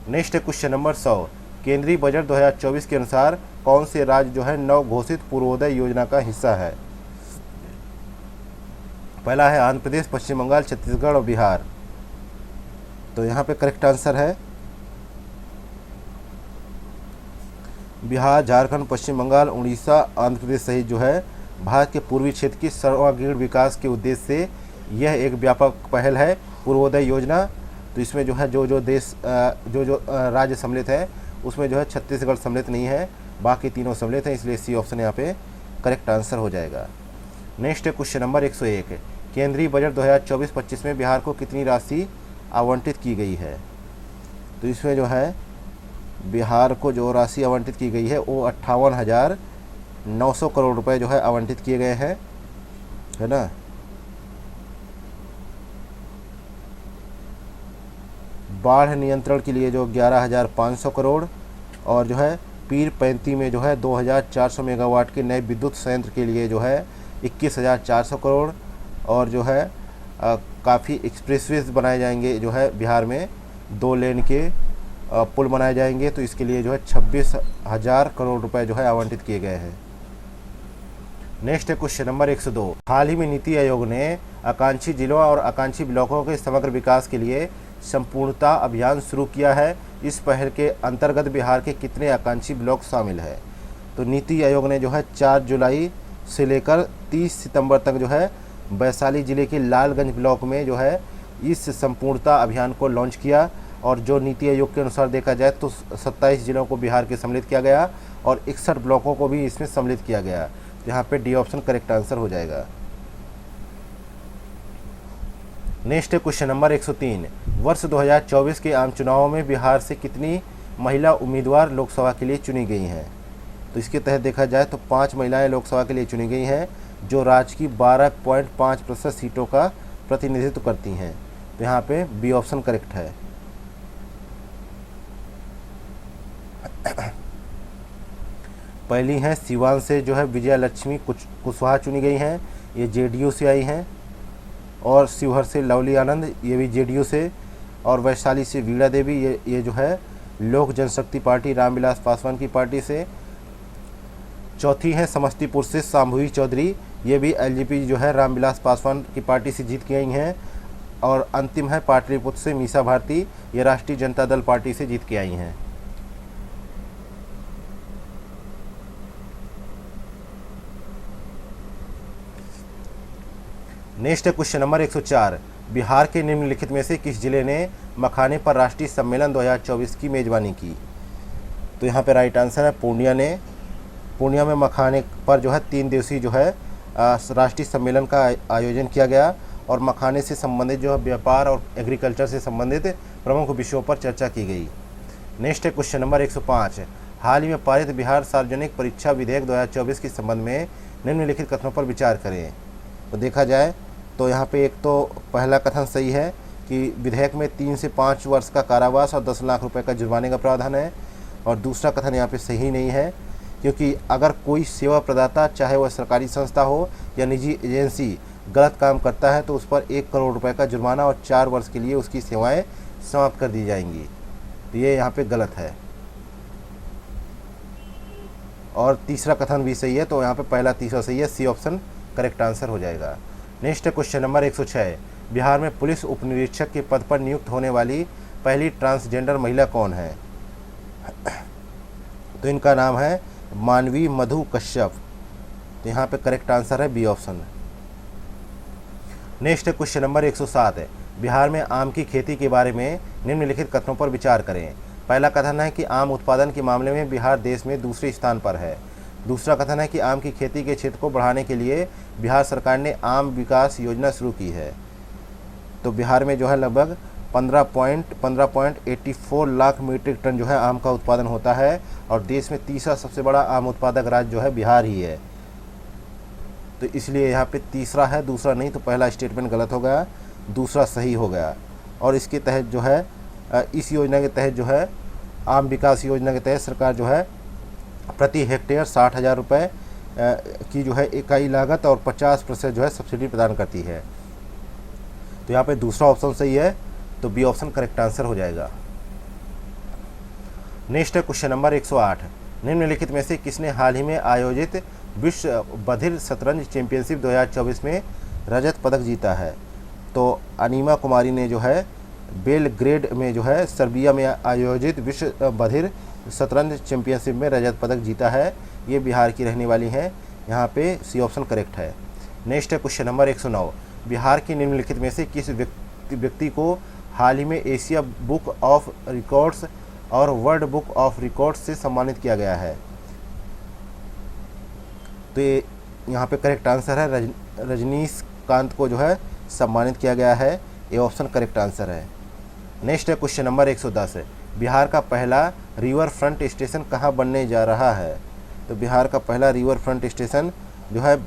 नेक्स्ट है क्वेश्चन नंबर 100। केंद्रीय बजट 2024 के अनुसार कौन से राज्य जो है नव घोषित पूर्वोदय योजना का हिस्सा है? पहला है आंध्र प्रदेश, पश्चिम बंगाल, छत्तीसगढ़ और बिहार। तो यहाँ पे करेक्ट आंसर है बिहार, झारखंड, पश्चिम बंगाल, उड़ीसा, आंध्र प्रदेश सहित जो है भारत के पूर्वी क्षेत्र की सर्वांगीण विकास के उद्देश्य से यह एक व्यापक पहल है पूर्वोदय योजना। तो इसमें जो है जो राज्य सम्मिलित है उसमें जो है छत्तीसगढ़ सम्मिलित नहीं है, बाकी तीनों सम्मिलित हैं, इसलिए सी ऑप्शन यहाँ पे करेक्ट आंसर हो जाएगा। नेक्स्ट है क्वेश्चन नंबर 101। केंद्रीय बजट 2024-25 में बिहार को कितनी राशि आवंटित की गई है? तो इसमें जो है बिहार को जो राशि आवंटित की गई है वो 58,900 करोड़ रुपए जो है आवंटित किए गए हैं, है ना। बाढ़ नियंत्रण के लिए जो 11,500 करोड़ और जो है पीर पैंती में जो है 2,400 मेगावाट के नए विद्युत संयंत्र के लिए जो है 21,400 करोड़ और जो है काफ़ी एक्सप्रेसवेज बनाए जाएंगे जो है बिहार में 2 लेन के पुल बनाए जाएंगे, तो इसके लिए जो है 26,000 करोड़ रुपए जो है आवंटित किए गए हैं। नेक्स्ट है क्वेश्चन नंबर 102। हाल ही में नीति आयोग ने आकांक्षी जिलों और आकांक्षी ब्लॉकों के समग्र विकास के लिए संपूर्णता अभियान शुरू किया है। इस पहल के अंतर्गत बिहार के कितने आकांक्षी ब्लॉक शामिल है? तो नीति आयोग ने जो है 4 जुलाई से लेकर 30 सितंबर तक जो है वैशाली जिले के लालगंज ब्लॉक में जो है इस संपूर्णता अभियान को लॉन्च किया। और जो नीति आयोग के अनुसार देखा जाए तो 27 जिलों को बिहार के सम्मिलित किया गया और 61 ब्लॉकों को भी इसमें सम्मिलित किया गया। तो यहाँ पे डी ऑप्शन करेक्ट आंसर हो जाएगा। नेक्स्ट है क्वेश्चन नंबर 103। वर्ष 2024 के आम चुनावों में बिहार से कितनी महिला उम्मीदवार लोकसभा के लिए चुनी गई हैं? तो इसके तहत देखा जाए तो 5 महिलाएं लोकसभा के लिए चुनी गई हैं, जो राज्य की 12.5% सीटों का प्रतिनिधित्व करती हैं। तो यहाँ पे बी ऑप्शन करेक्ट है। पहली है सिवान से जो है विजया लक्ष्मी कुशवाहा चुनी गई हैं, ये जेडीयू से आई हैं। और शिवहर से लवली आनंद, ये भी जेडीयू से। और वैशाली से वीणा देवी, ये जो है लोक जनशक्ति पार्टी रामविलास पासवान की पार्टी से। चौथी है समस्तीपुर से शांभवी चौधरी, ये भी एलजेपी जो है रामविलास पासवान की पार्टी से जीत गई हैं। और अंतिम है पाटलिपुत्र से मीसा भारती, ये राष्ट्रीय जनता दल पार्टी से जीत के आई हैं। नेक्स्ट है क्वेश्चन नंबर 104। बिहार के निम्नलिखित में से किस जिले ने मखाने पर राष्ट्रीय सम्मेलन 2024 की मेजबानी की? तो यहाँ पे राइट आंसर है पूर्णिया ने। पूर्णिया में मखाने पर जो है 3 दिवसीय जो है राष्ट्रीय सम्मेलन का आयोजन किया गया और मखाने से संबंधित जो है व्यापार और एग्रीकल्चर से संबंधित प्रमुख विषयों पर चर्चा की गई। नेक्स्ट है क्वेश्चन नंबर 105। हाल ही में पारित बिहार सार्वजनिक परीक्षा विधेयक 2024 के संबंध में निम्नलिखित कथनों पर विचार करें। तो देखा जाए तो यहाँ पे एक तो पहला कथन सही है कि विधेयक में 3 से 5 वर्ष का कारावास और 10 लाख रुपए का जुर्माने का प्रावधान है। और दूसरा कथन यहाँ पे सही नहीं है, क्योंकि अगर कोई सेवा प्रदाता, चाहे वह सरकारी संस्था हो या निजी एजेंसी, गलत काम करता है तो उस पर 1 करोड़ रुपए का जुर्माना और 4 वर्ष के लिए उसकी सेवाएं समाप्त कर दी जाएंगी। तो ये यहाँ पे गलत है। और तीसरा कथन भी सही है, तो यहाँ पे पहला तीसरा सही है, सी ऑप्शन करेक्ट आंसर हो जाएगा। Next question number 106। बिहार में पुलिस उपनिरीक्षक के पद पर नियुक्त होने वाली पहली ट्रांसजेंडर महिला कौन है? तो इनका नाम है मानवी मधु कश्यप। तो यहाँ पे करेक्ट आंसर है B option. Next question number 107। Bihar में आम की खेती के बारे में निम्नलिखित कथनों पर विचार करें। पहला कथन है कि आम उत्पादन के मामले में बिहार देश में दूसरे स्थान पर है। दूसरा कथन है कि आम की खेती के क्षेत्र को बढ़ाने के लिए बिहार सरकार ने आम विकास योजना शुरू की है। तो बिहार में जो है लगभग 15.84 लाख मीट्रिक टन जो है आम का उत्पादन होता है और देश में तीसरा सबसे बड़ा आम उत्पादक राज्य जो है बिहार ही है। तो इसलिए यहाँ पे तीसरा है, दूसरा नहीं। तो पहला स्टेटमेंट गलत हो गया, दूसरा सही हो गया। और इसके तहत जो है इस योजना के तहत जो है आम विकास योजना के तहत सरकार जो है प्रति हेक्टेयर 60,000 रुपये की जो है इकाई लागत और 50% जो है सब्सिडी प्रदान करती है। तो यहाँ पे दूसरा ऑप्शन सही है, तो बी ऑप्शन करेक्ट आंसर हो जाएगा। नेक्स्ट है क्वेश्चन नंबर 108। निम्नलिखित में से किसने हाल ही में आयोजित विश्व बधिर शतरंज चैंपियनशिप 2024 में रजत पदक जीता है? तो अनीमा कुमारी ने जो है बेलग्रेड में जो है सर्बिया में आयोजित विश्व बधिर शतरंज चैंपियनशिप में रजत पदक जीता है। ये बिहार की रहने वाली हैं। यहाँ पे सी ऑप्शन करेक्ट है। नेक्स्ट है क्वेश्चन नंबर 109। बिहार के निम्नलिखित में से किस व्यक्ति को हाल ही में एशिया बुक ऑफ रिकॉर्ड्स और वर्ल्ड बुक ऑफ रिकॉर्ड्स से सम्मानित किया गया है? तो ये यहाँ पे करेक्ट आंसर है, रजनीकांत को जो है सम्मानित किया गया है। ये ऑप्शन करेक्ट आंसर है। नेक्स्ट है क्वेश्चन नंबर 110। बिहार का पहला रिवर फ्रंट स्टेशन कहाँ बनने जा रहा है? तो बिहार का पहला रिवर फ्रंट स्टेशन जो है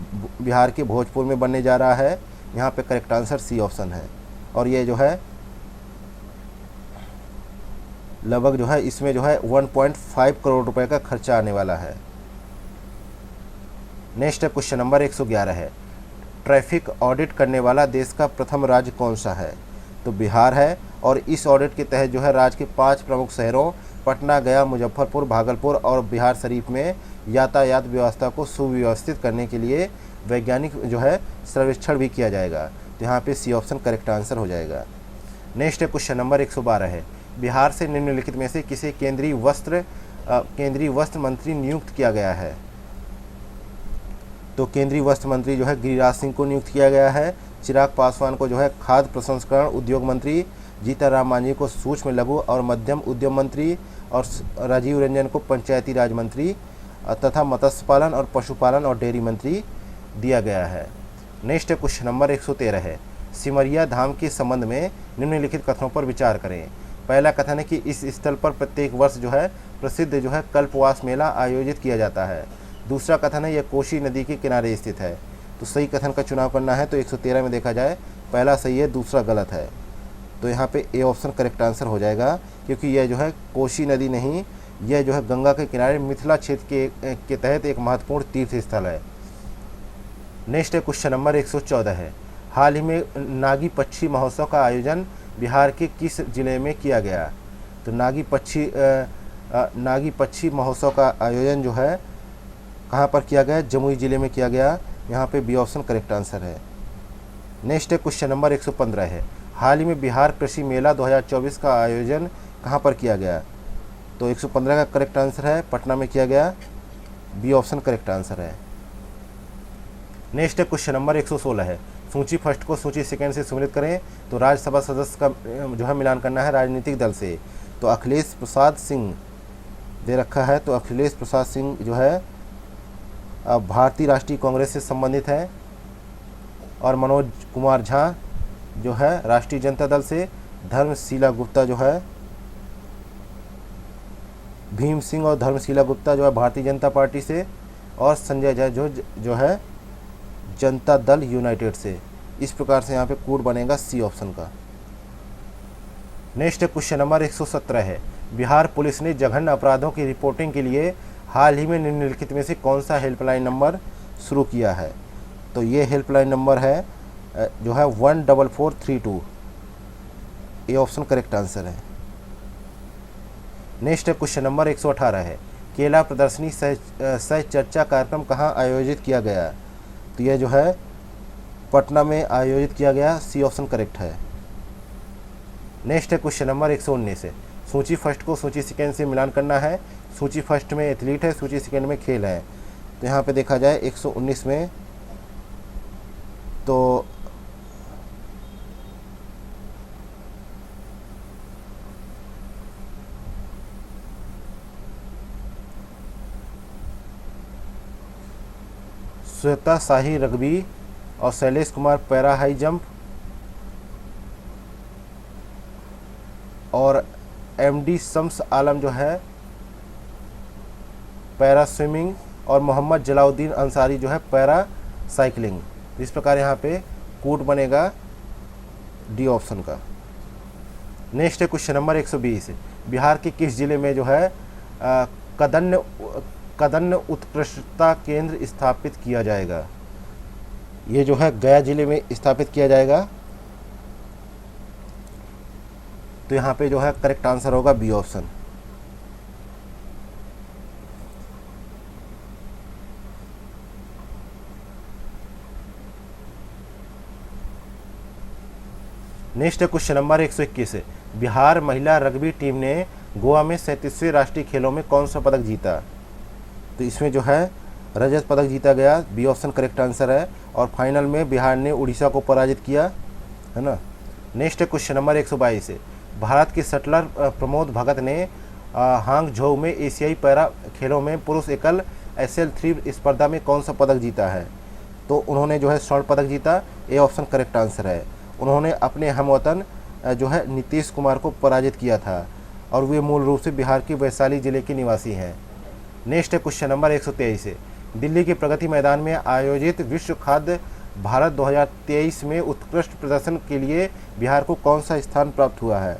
बिहार के भोजपुर में बनने जा रहा है। यहाँ पे करेक्ट आंसर सी ऑप्शन है। और ये जो है लगभग जो है इसमें जो है 1.5 करोड़ रुपए का खर्चा आने वाला है। नेक्स्ट क्वेश्चन नंबर 111 है। ट्रैफिक ऑडिट करने वाला देश का प्रथम राज्य कौन सा है? तो बिहार है। और इस ऑडिट के तहत जो है राज्य के 5 प्रमुख शहरों पटना, गया, मुजफ्फरपुर, भागलपुर और बिहार शरीफ में यातायात व्यवस्था को सुव्यवस्थित करने के लिए वैज्ञानिक जो है सर्वेक्षण भी किया जाएगा। तो यहाँ पे सी ऑप्शन करेक्ट आंसर हो जाएगा। नेक्स्ट क्वेश्चन नंबर 112 है। बिहार से निम्नलिखित में से किसे केंद्रीय वस्त्र मंत्री नियुक्त किया गया है? तो केंद्रीय वस्त्र मंत्री जो है गिरिराज सिंह को नियुक्त किया गया है। चिराग पासवान को जो है खाद्य प्रसंस्करण उद्योग मंत्री, जीतन मांझी को सूक्ष्म लघु और मध्यम उद्यम मंत्री और राजीव रंजन को पंचायती राज मंत्री तथा मत्स्य पालन और पशुपालन और डेयरी मंत्री दिया गया है। नेक्स्ट क्वेश्चन नंबर 113 है। सिमरिया धाम के संबंध में निम्नलिखित कथनों पर विचार करें। पहला कथन है कि इस स्थल पर प्रत्येक वर्ष जो है प्रसिद्ध जो है कल्पवास मेला आयोजित किया जाता है। दूसरा कथन है यह कोसी नदी के किनारे स्थित है। तो सही कथन का चुनाव करना है। तो 113 में देखा जाए पहला सही है, दूसरा गलत है। तो यहाँ पे ए ऑप्शन करेक्ट आंसर हो जाएगा, क्योंकि यह जो है कोसी नदी नहीं, यह जो है गंगा के किनारे मिथिला क्षेत्र के तहत एक महत्वपूर्ण तीर्थ स्थल है। नेक्स्ट है क्वेश्चन नंबर 114 है, हाल ही में नागी पक्षी महोत्सव का आयोजन बिहार के किस जिले में किया गया? तो नागी पक्षी महोत्सव का आयोजन जो है कहाँ पर किया गया? जमुई जिले में किया गया। यहाँ पे बी ऑप्शन करेक्ट आंसर है। नेक्स्ट है क्वेश्चन नंबर 115 है, हाल ही में बिहार कृषि मेला 2024 का आयोजन कहाँ पर किया गया? तो 115 का करेक्ट आंसर है पटना में किया गया, बी ऑप्शन करेक्ट आंसर है। नेक्स्ट है क्वेश्चन नंबर 116 है, सूची फर्स्ट को सूची सेकंड से सम्मिलित करें। तो राज्यसभा सदस्य का जो है मिलान करना है राजनीतिक दल से। तो अखिलेश प्रसाद सिंह दे रखा है, तो अखिलेश प्रसाद सिंह जो है भारतीय राष्ट्रीय कांग्रेस से संबंधित है, और मनोज कुमार झा जो है राष्ट्रीय जनता दल से, धर्मशीला गुप्ता जो है भीम सिंह और धर्मशीला गुप्ता जो है भारतीय जनता पार्टी से, और संजय झा जो है जनता दल यूनाइटेड से। इस प्रकार से यहाँ पे कोड बनेगा सी ऑप्शन का। नेक्स्ट क्वेश्चन नंबर 117 है, बिहार पुलिस ने जघन्य अपराधों की रिपोर्टिंग के लिए हाल ही में निम्नलिखित में से कौन सा हेल्पलाइन नंबर शुरू किया है? तो ये हेल्पलाइन नंबर है जो है 14432, ये ऑप्शन करेक्ट आंसर है। नेक्स्ट क्वेश्चन नंबर 118 है, केला प्रदर्शनी सह चर्चा कार्यक्रम कहाँ आयोजित किया गया? तो यह जो है पटना में आयोजित किया गया, सी ऑप्शन करेक्ट है। नेक्स्ट है क्वेश्चन नंबर 119 है, सूची फर्स्ट को सूची सेकेंड से मिलान करना है। सूची फर्स्ट में एथलीट है, सूची सेकेंड में खेल है। तो यहाँ पे देखा जाए 119 में तो श्वेता शाही रग्बी और Shailesh Kumar para high jump और एमडी शम्स आलम जो है पैरा स्विमिंग और मोहम्मद जलाउद्दीन अंसारी जो है पैरा साइकिलिंग। इस प्रकार यहाँ पे कोड बनेगा डी ऑप्शन का। नेक्स्ट है क्वेश्चन नंबर 120, बिहार के किस जिले में जो है कदन्य उत्कृष्टता केंद्र स्थापित किया जाएगा? ये जो है गया जिले में स्थापित किया जाएगा। तो यहाँ पे जो है करेक्ट आंसर होगा B option. Next question number 121 है, बिहार महिला रग्बी टीम ने गोवा में 37वें राष्ट्रीय खेलों में कौन सा पदक जीता? तो इसमें जो है रजत पदक जीता गया, बी ऑप्शन करेक्ट आंसर है। और फाइनल में बिहार ने उड़ीसा को पराजित किया, है ना। नेक्स्ट क्वेश्चन नंबर 122 है, भारत के शटलर प्रमोद भगत ने हांगझोउ में एशियाई पैरा खेलों में पुरुष एकल SL3 स्पर्धा में कौन सा पदक जीता है? तो उन्होंने जो है स्वर्ण पदक जीता, ए ऑप्शन करेक्ट आंसर है। उन्होंने अपने हमवतन जो है नीतीश कुमार को पराजित किया था, और वे मूल रूप से बिहार के वैशाली जिले के निवासी हैं। नेक्स्ट क्वेश्चन नंबर 123 है, दिल्ली के प्रगति मैदान में आयोजित विश्व खाद्य भारत 2023 में उत्कृष्ट प्रदर्शन के लिए बिहार को कौन सा स्थान प्राप्त हुआ है?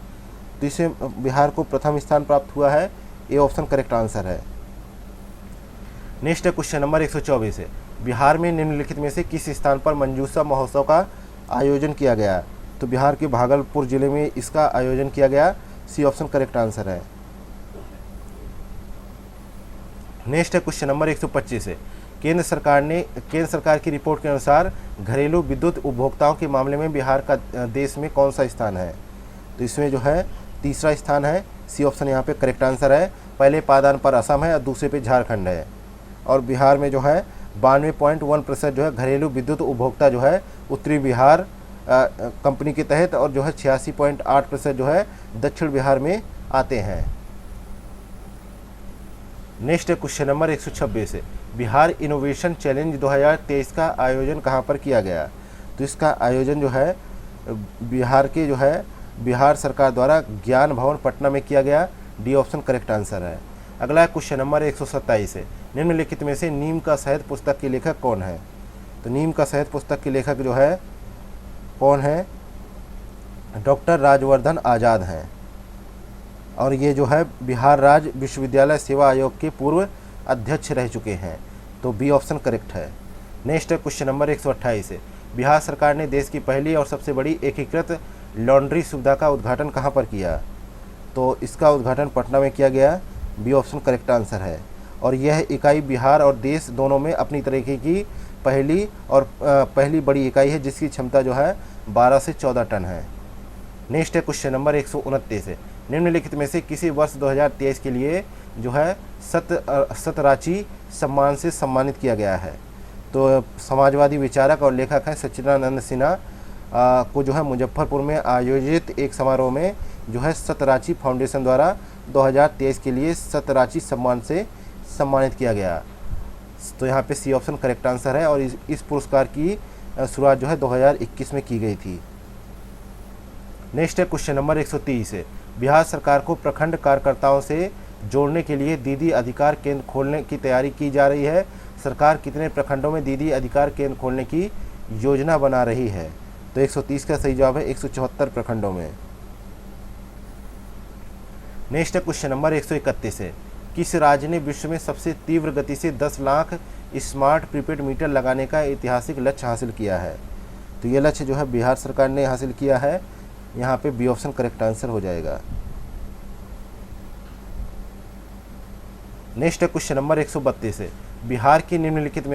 तो इसे बिहार को प्रथम स्थान प्राप्त हुआ है, ए ऑप्शन करेक्ट आंसर है। नेक्स्ट क्वेश्चन नंबर 124 है, बिहार में निम्नलिखित में से किस स्थान पर मंजूषा महोत्सव का आयोजन किया गया? तो बिहार के भागलपुर जिले में इसका आयोजन किया गया, सी ऑप्शन करेक्ट आंसर है। नेक्स्ट क्वेश्चन नंबर 125 है, केंद्र सरकार की रिपोर्ट के अनुसार घरेलू विद्युत उपभोक्ताओं के मामले में बिहार का देश में कौन सा स्थान है? तो इसमें जो है तीसरा स्थान है, सी ऑप्शन यहाँ पे करेक्ट आंसर है। पहले पायदान पर असम है और दूसरे पे झारखंड है। और बिहार में जो है 92.1% जो है घरेलू विद्युत उपभोक्ता जो है उत्तरी बिहार कंपनी के तहत, और जो है 86.8% जो है दक्षिण बिहार में आते हैं। नेक्स्ट क्वेश्चन नंबर 126 है, बिहार इनोवेशन चैलेंज 2023 का आयोजन कहाँ पर किया गया? तो इसका आयोजन जो है बिहार सरकार द्वारा ज्ञान भवन पटना में किया गया, डी ऑप्शन करेक्ट आंसर है। अगला क्वेश्चन नंबर 127 है, निम्नलिखित में से नीम का शहद पुस्तक के लेखक कौन है? तो नीम का शहद पुस्तक के लेखक जो है कौन है? डॉक्टर राजवर्धन आज़ाद हैं और ये जो है बिहार राज्य विश्वविद्यालय सेवा आयोग के पूर्व अध्यक्ष रह चुके हैं। तो बी ऑप्शन करेक्ट है। नेक्स्ट है क्वेश्चन नंबर 128 है, बिहार सरकार ने देश की पहली और सबसे बड़ी एकीकृत लॉन्ड्री सुविधा का उद्घाटन कहाँ पर किया? तो इसका उद्घाटन पटना में किया गया। बी ऑप्शन करेक्ट आंसर है। और यह इकाई बिहार और देश दोनों में अपनी तरीके की पहली बड़ी इकाई है जिसकी क्षमता जो है 12 से 14 टन है। नेक्स्ट है क्वेश्चन नंबर 129 है, निम्नलिखित में से किसी वर्ष 2023 के लिए जो है सतराची सम्मान से सम्मानित किया गया है? तो समाजवादी विचारक और लेखक हैं सच्चिदानंद सिन्हा को जो है मुजफ्फरपुर में आयोजित एक समारोह में जो है सतराची फाउंडेशन द्वारा 2023 के लिए सतराची सम्मान से सम्मानित किया गया। तो यहाँ पे सी ऑप्शन करेक्ट आंसर है। और इस पुरस्कार की शुरुआत जो है 2021 में की गई थी। नेक्स्ट है क्वेश्चन नंबर 130 है, बिहार सरकार को प्रखंड कार्यकर्ताओं से जोड़ने के लिए दीदी अधिकार केंद्र खोलने की तैयारी की जा रही है। सरकार कितने प्रखंडों में दीदी अधिकार केंद्र खोलने की योजना बना रही है? तो 130 का सही जवाब है 174 प्रखंडों में। नेक्स्ट है क्वेश्चन नंबर 131 है, किस राज्य ने विश्व में सबसे तीव्र गति से 10 लाख स्मार्ट प्रीपेड मीटर लगाने का ऐतिहासिक लक्ष्य हासिल किया है? तो ये लक्ष्य जो है बिहार सरकार ने हासिल किया है। यहाँ पे बी ऑप्शन करेक्ट आंसर हो जाएगा। नेक्स्ट है क्वेश्चन नंबर 132 है, बिहार की निम्नलिखित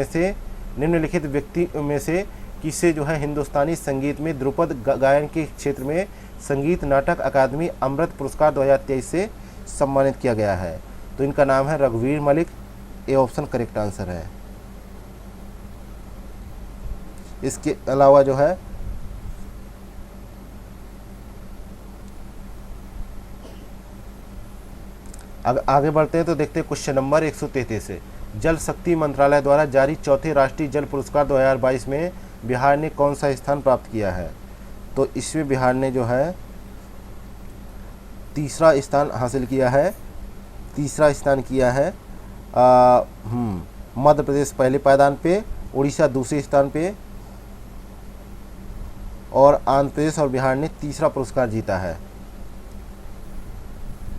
व्यक्ति में से किसे जो है हिंदुस्तानी संगीत में ध्रुपद गायन के क्षेत्र में संगीत नाटक अकादमी अमृत पुरस्कार 2023 से सम्मानित किया गया है? तो इनका नाम है रघुवीर Malik. A option correct answer है। इसके अलावा जो है आगे बढ़ते हैं तो देखते हैं क्वेश्चन नंबर 133 है, जल शक्ति मंत्रालय द्वारा जारी चौथे राष्ट्रीय जल पुरस्कार 2022 में बिहार ने कौन सा स्थान प्राप्त किया है? तो इसमें बिहार ने जो है तीसरा स्थान हासिल किया है। तीसरा स्थान किया है मध्य प्रदेश पहले पायदान पे, उड़ीसा दूसरे स्थान पे और आंध्र प्रदेश और बिहार ने तीसरा पुरस्कार जीता है।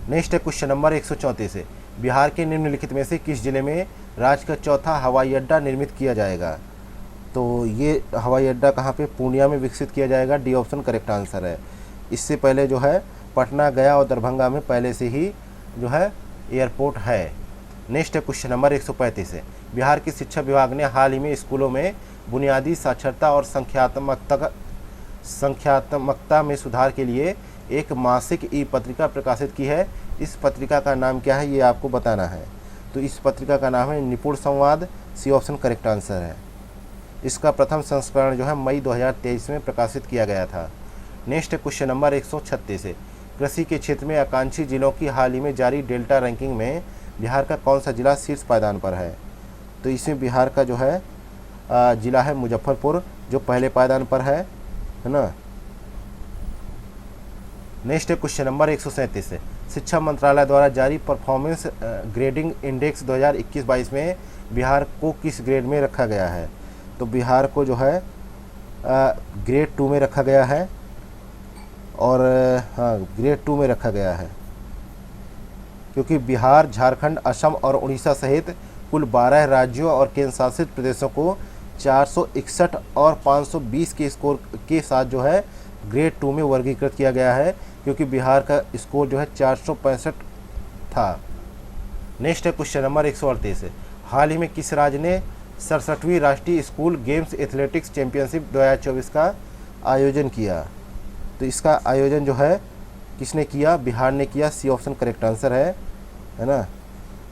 नेक्स्ट है क्वेश्चन नंबर 134 है, बिहार के निम्नलिखित में से किस जिले में राज्य का चौथा हवाई अड्डा निर्मित किया जाएगा? तो ये हवाई अड्डा कहाँ पे? पूर्णिया में विकसित किया जाएगा। डी ऑप्शन करेक्ट आंसर है। इससे पहले जो है पटना, गया और दरभंगा में पहले से ही जो है एयरपोर्ट है। नेक्स्ट है क्वेश्चन नंबर 135 है, बिहार की शिक्षा विभाग ने हाल ही में स्कूलों में बुनियादी साक्षरता और संख्यात्मकता में सुधार के लिए एक मासिक ई पत्रिका प्रकाशित की है। इस पत्रिका का नाम क्या है ये आपको बताना है। तो इस पत्रिका का नाम है निपुण संवाद। सी ऑप्शन करेक्ट आंसर है। इसका प्रथम संस्करण जो है मई 2023 में प्रकाशित किया गया था। नेक्स्ट क्वेश्चन नंबर 136 है, कृषि के क्षेत्र में आकांक्षी जिलों की हाल ही में जारी डेल्टा रैंकिंग में बिहार का कौन सा जिला शीर्ष पायदान पर है? तो इसमें बिहार का जो है जिला है मुजफ्फरपुर जो पहले पायदान पर है ना। नेक्स्ट क्वेश्चन नंबर 137 है, शिक्षा मंत्रालय द्वारा जारी परफॉर्मेंस ग्रेडिंग इंडेक्स 2021-22 में बिहार को किस ग्रेड में रखा गया है? तो बिहार को जो है ग्रेड 2 में रखा गया है। और हाँ, ग्रेड 2 में रखा गया है क्योंकि बिहार, झारखंड, असम और उड़ीसा सहित कुल 12 राज्यों और केंद्र शासित प्रदेशों को 461 और 520 के स्कोर के साथ जो है ग्रेड 2 में वर्गीकृत किया गया है क्योंकि बिहार का स्कोर जो है 465 था। नेक्स्ट है क्वेश्चन नंबर 138 है, हाल ही में किस राज्य ने 67वीं राष्ट्रीय स्कूल गेम्स एथलेटिक्स चैंपियनशिप 2024 का आयोजन किया? तो इसका आयोजन जो है किसने किया? बिहार ने किया। सी ऑप्शन करेक्ट आंसर है ना।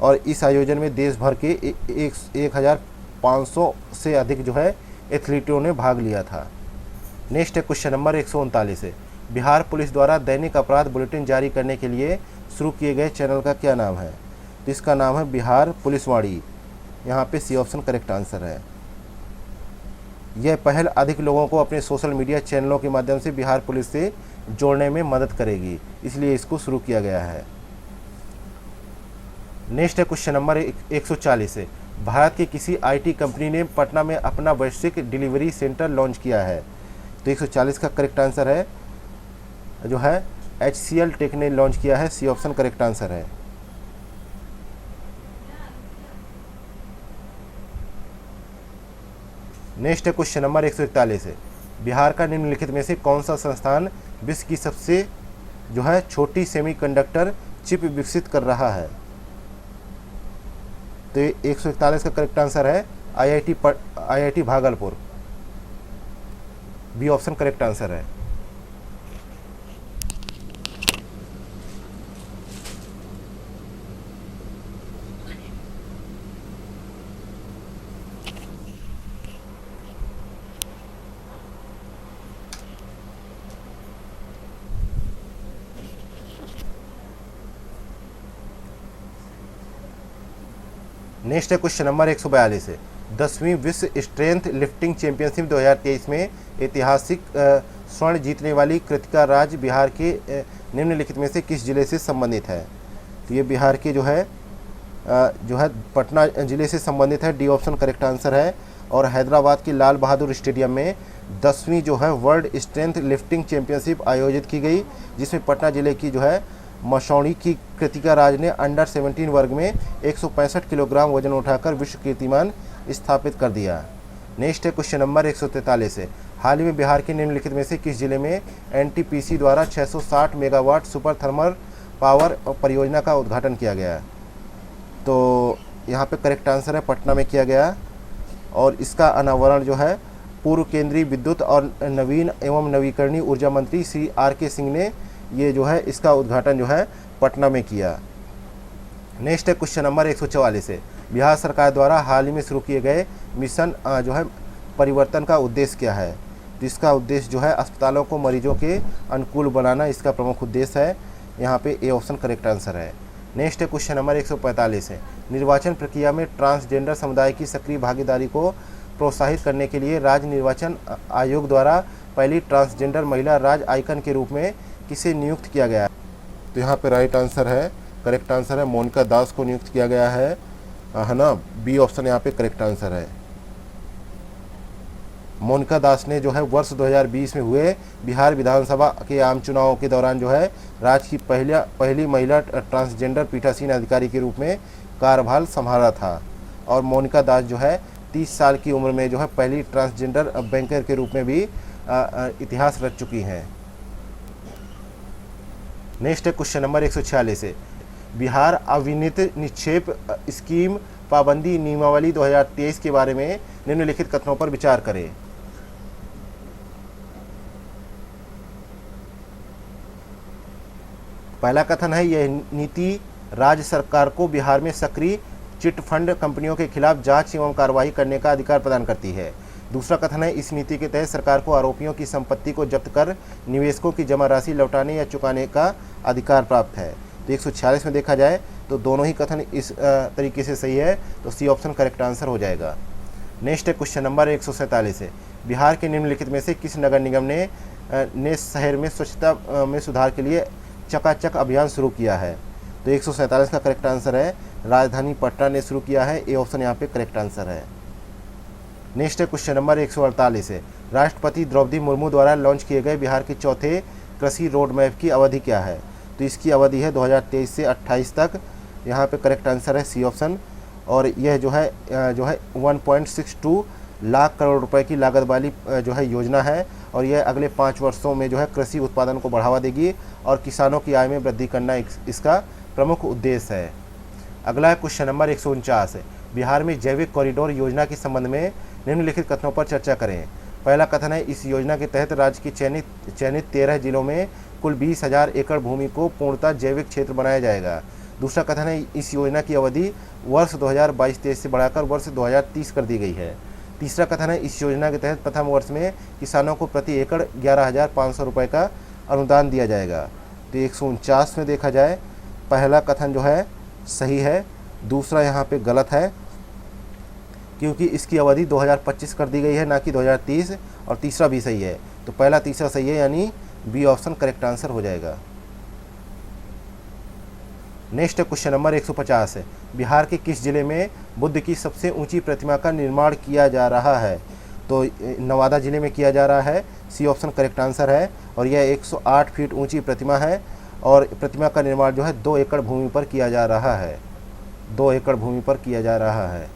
और इस आयोजन में देश भर के 1500 से अधिक जो है एथलीटों ने भाग लिया था। नेक्स्ट है क्वेश्चन नंबर 139 है, बिहार पुलिस द्वारा दैनिक अपराध बुलेटिन जारी करने के लिए शुरू किए गए चैनल का क्या नाम है? तो इसका नाम है बिहार पुलिसवाड़ी। यहाँ पे सी ऑप्शन करेक्ट आंसर है। यह पहल अधिक लोगों को अपने सोशल मीडिया चैनलों के माध्यम से बिहार पुलिस से जोड़ने में मदद करेगी, इसलिए इसको शुरू किया गया है। नेक्स्ट है क्वेश्चन नंबर 140 है, भारत की किसी आईटी कंपनी ने पटना में अपना वैश्विक डिलीवरी सेंटर लॉन्च किया है? तो 140 का करेक्ट आंसर है जो है HCL टेक ने लॉन्च किया है। सी ऑप्शन करेक्ट आंसर है। नेक्स्ट है क्वेश्चन नंबर 141 है, बिहार का निम्नलिखित में से कौन सा संस्थान विश्व की सबसे जो है छोटी सेमीकंडक्टर चिप विकसित कर रहा है? तो 141 का करेक्ट आंसर है IIT Bhagalpur. B option correct answer है। नेक्स्ट है क्वेश्चन नंबर 142 है, 10वीं विश्व स्ट्रेंथ लिफ्टिंग चैंपियनशिप 2023 में ऐतिहासिक स्वर्ण जीतने वाली कृतिका राज बिहार के निम्नलिखित में से किस जिले से संबंधित है? तो ये बिहार के जो है पटना जिले से संबंधित है। डी ऑप्शन करेक्ट आंसर है। और हैदराबाद के लाल बहादुर स्टेडियम में 10वीं जो है वर्ल्ड स्ट्रेंथ लिफ्टिंग चैंपियनशिप आयोजित की गई, जिसमें पटना जिले की जो है मसौड़ी की कृतिका राज ने अंडर 17 वर्ग में 165 किलोग्राम वजन उठाकर विश्व कीर्तिमान स्थापित कर दिया। नेक्स्ट है क्वेश्चन नंबर 143 है, हाल ही में बिहार के निम्नलिखित में से किस जिले में NTPC द्वारा 660 मेगावाट सुपर थर्मल पावर परियोजना का उद्घाटन किया गया? तो यहाँ पे करेक्ट आंसर है पटना में किया गया। और इसका अनावरण जो है पूर्व केंद्रीय विद्युत और नवीन एवं नवीकरणीय ऊर्जा मंत्री श्री RK सिंह ने ये जो है इसका उद्घाटन जो है पटना में किया। नेक्स्ट है क्वेश्चन नंबर 144 है, बिहार सरकार द्वारा हाल ही में शुरू किए गए मिशन जो है परिवर्तन का उद्देश्य क्या है? तो इसका उद्देश्य जो है अस्पतालों को मरीजों के अनुकूल बनाना इसका प्रमुख उद्देश्य है। यहाँ पे ए ऑप्शन करेक्ट आंसर है। नेक्स्ट है क्वेश्चन नंबर 145 है, निर्वाचन प्रक्रिया में ट्रांसजेंडर समुदाय की सक्रिय भागीदारी को प्रोत्साहित करने के लिए राज्य निर्वाचन आयोग द्वारा पहली ट्रांसजेंडर महिला राज्य आइकन के रूप में किसे नियुक्त किया गया? तो यहाँ पे राइट आंसर है, करेक्ट आंसर है मोनिका दास को नियुक्त किया गया है ना। बी ऑप्शन यहाँ पे करेक्ट आंसर है। मोनिका दास ने जो है वर्ष 2020 में हुए बिहार विधानसभा के आम चुनावों के दौरान जो है राज्य की पहली महिला ट्रांसजेंडर पीठासीन अधिकारी के रूप में कार्यभार संभाला था। और मोनिका दास जो है 30 साल की उम्र में जो है पहली ट्रांसजेंडर बैंकर के रूप में भी इतिहास रच चुकी हैं। नेक्स्ट है क्वेश्चन नंबर 146 है, बिहार अविनित निक्षेप स्कीम पाबंदी नियमावली 2023 के बारे में निम्नलिखित कथनों पर विचार करें। पहला कथन है, यह नीति राज्य सरकार को बिहार में सक्रिय चिट फंड कंपनियों के खिलाफ जांच एवं कार्रवाई करने का अधिकार प्रदान करती है। दूसरा कथन है, इस नीति के तहत सरकार को आरोपियों की संपत्ति को जब्त कर निवेशकों की जमा राशि लौटाने या चुकाने का अधिकार प्राप्त है। तो 146 में देखा जाए तो दोनों ही कथन इस तरीके से सही है, तो सी ऑप्शन करेक्ट आंसर हो जाएगा। नेक्स्ट है क्वेश्चन नंबर 147 है, बिहार के निम्नलिखित में से किस नगर निगम ने शहर में स्वच्छता में सुधार के लिए चकाचक अभियान शुरू किया है? तो 147 का करेक्ट आंसर है राजधानी पटना ने शुरू किया है। ए ऑप्शन यहाँ पे करेक्ट आंसर है। नेक्स्ट है क्वेश्चन नंबर 148 है, राष्ट्रपति द्रौपदी मुर्मू द्वारा लॉन्च किए गए बिहार के चौथे कृषि रोड मैप की अवधि क्या है? तो इसकी अवधि है 2023 से 28 तक। यहाँ पे करेक्ट आंसर है सी ऑप्शन। और यह जो है 1.62 लाख करोड़ रुपए की लागत वाली जो है योजना है। और यह अगले 5 वर्षों में जो है कृषि उत्पादन को बढ़ावा देगी और किसानों की आय में वृद्धि करना इसका प्रमुख उद्देश्य है। अगला है क्वेश्चन नंबर 149 है, बिहार में जैविक कॉरिडोर योजना के संबंध में निम्नलिखित कथनों पर चर्चा करें। पहला कथन है, इस योजना के तहत राज्य की चयनित 13 जिलों में कुल 20,000 एकड़ भूमि को पूर्णतः जैविक क्षेत्र बनाया जाएगा। दूसरा कथन है, इस योजना की अवधि वर्ष 2022-23 से बढ़ाकर वर्ष 2030 कर दी गई है। तीसरा कथन है, इस योजना के तहत प्रथम वर्ष में किसानों को प्रति एकड़ 11,500 रुपये का अनुदान दिया जाएगा। तो 149 में देखा जाए पहला कथन जो है सही है, दूसरा यहाँ पे गलत है क्योंकि इसकी अवधि 2025 कर दी गई है ना कि 2030। और तीसरा भी सही है, तो पहला तीसरा सही है, यानी बी ऑप्शन करेक्ट आंसर हो जाएगा। नेक्स्ट क्वेश्चन नंबर 150 है, बिहार के किस जिले में बुद्ध की सबसे ऊंची प्रतिमा का निर्माण किया जा रहा है? तो नवादा ज़िले में किया जा रहा है। सी ऑप्शन करेक्ट आंसर है। और यह 108 फीट ऊंची प्रतिमा है और प्रतिमा का निर्माण जो है 2 एकड़ भूमि पर किया जा रहा है। 2 एकड़ भूमि पर किया जा रहा है।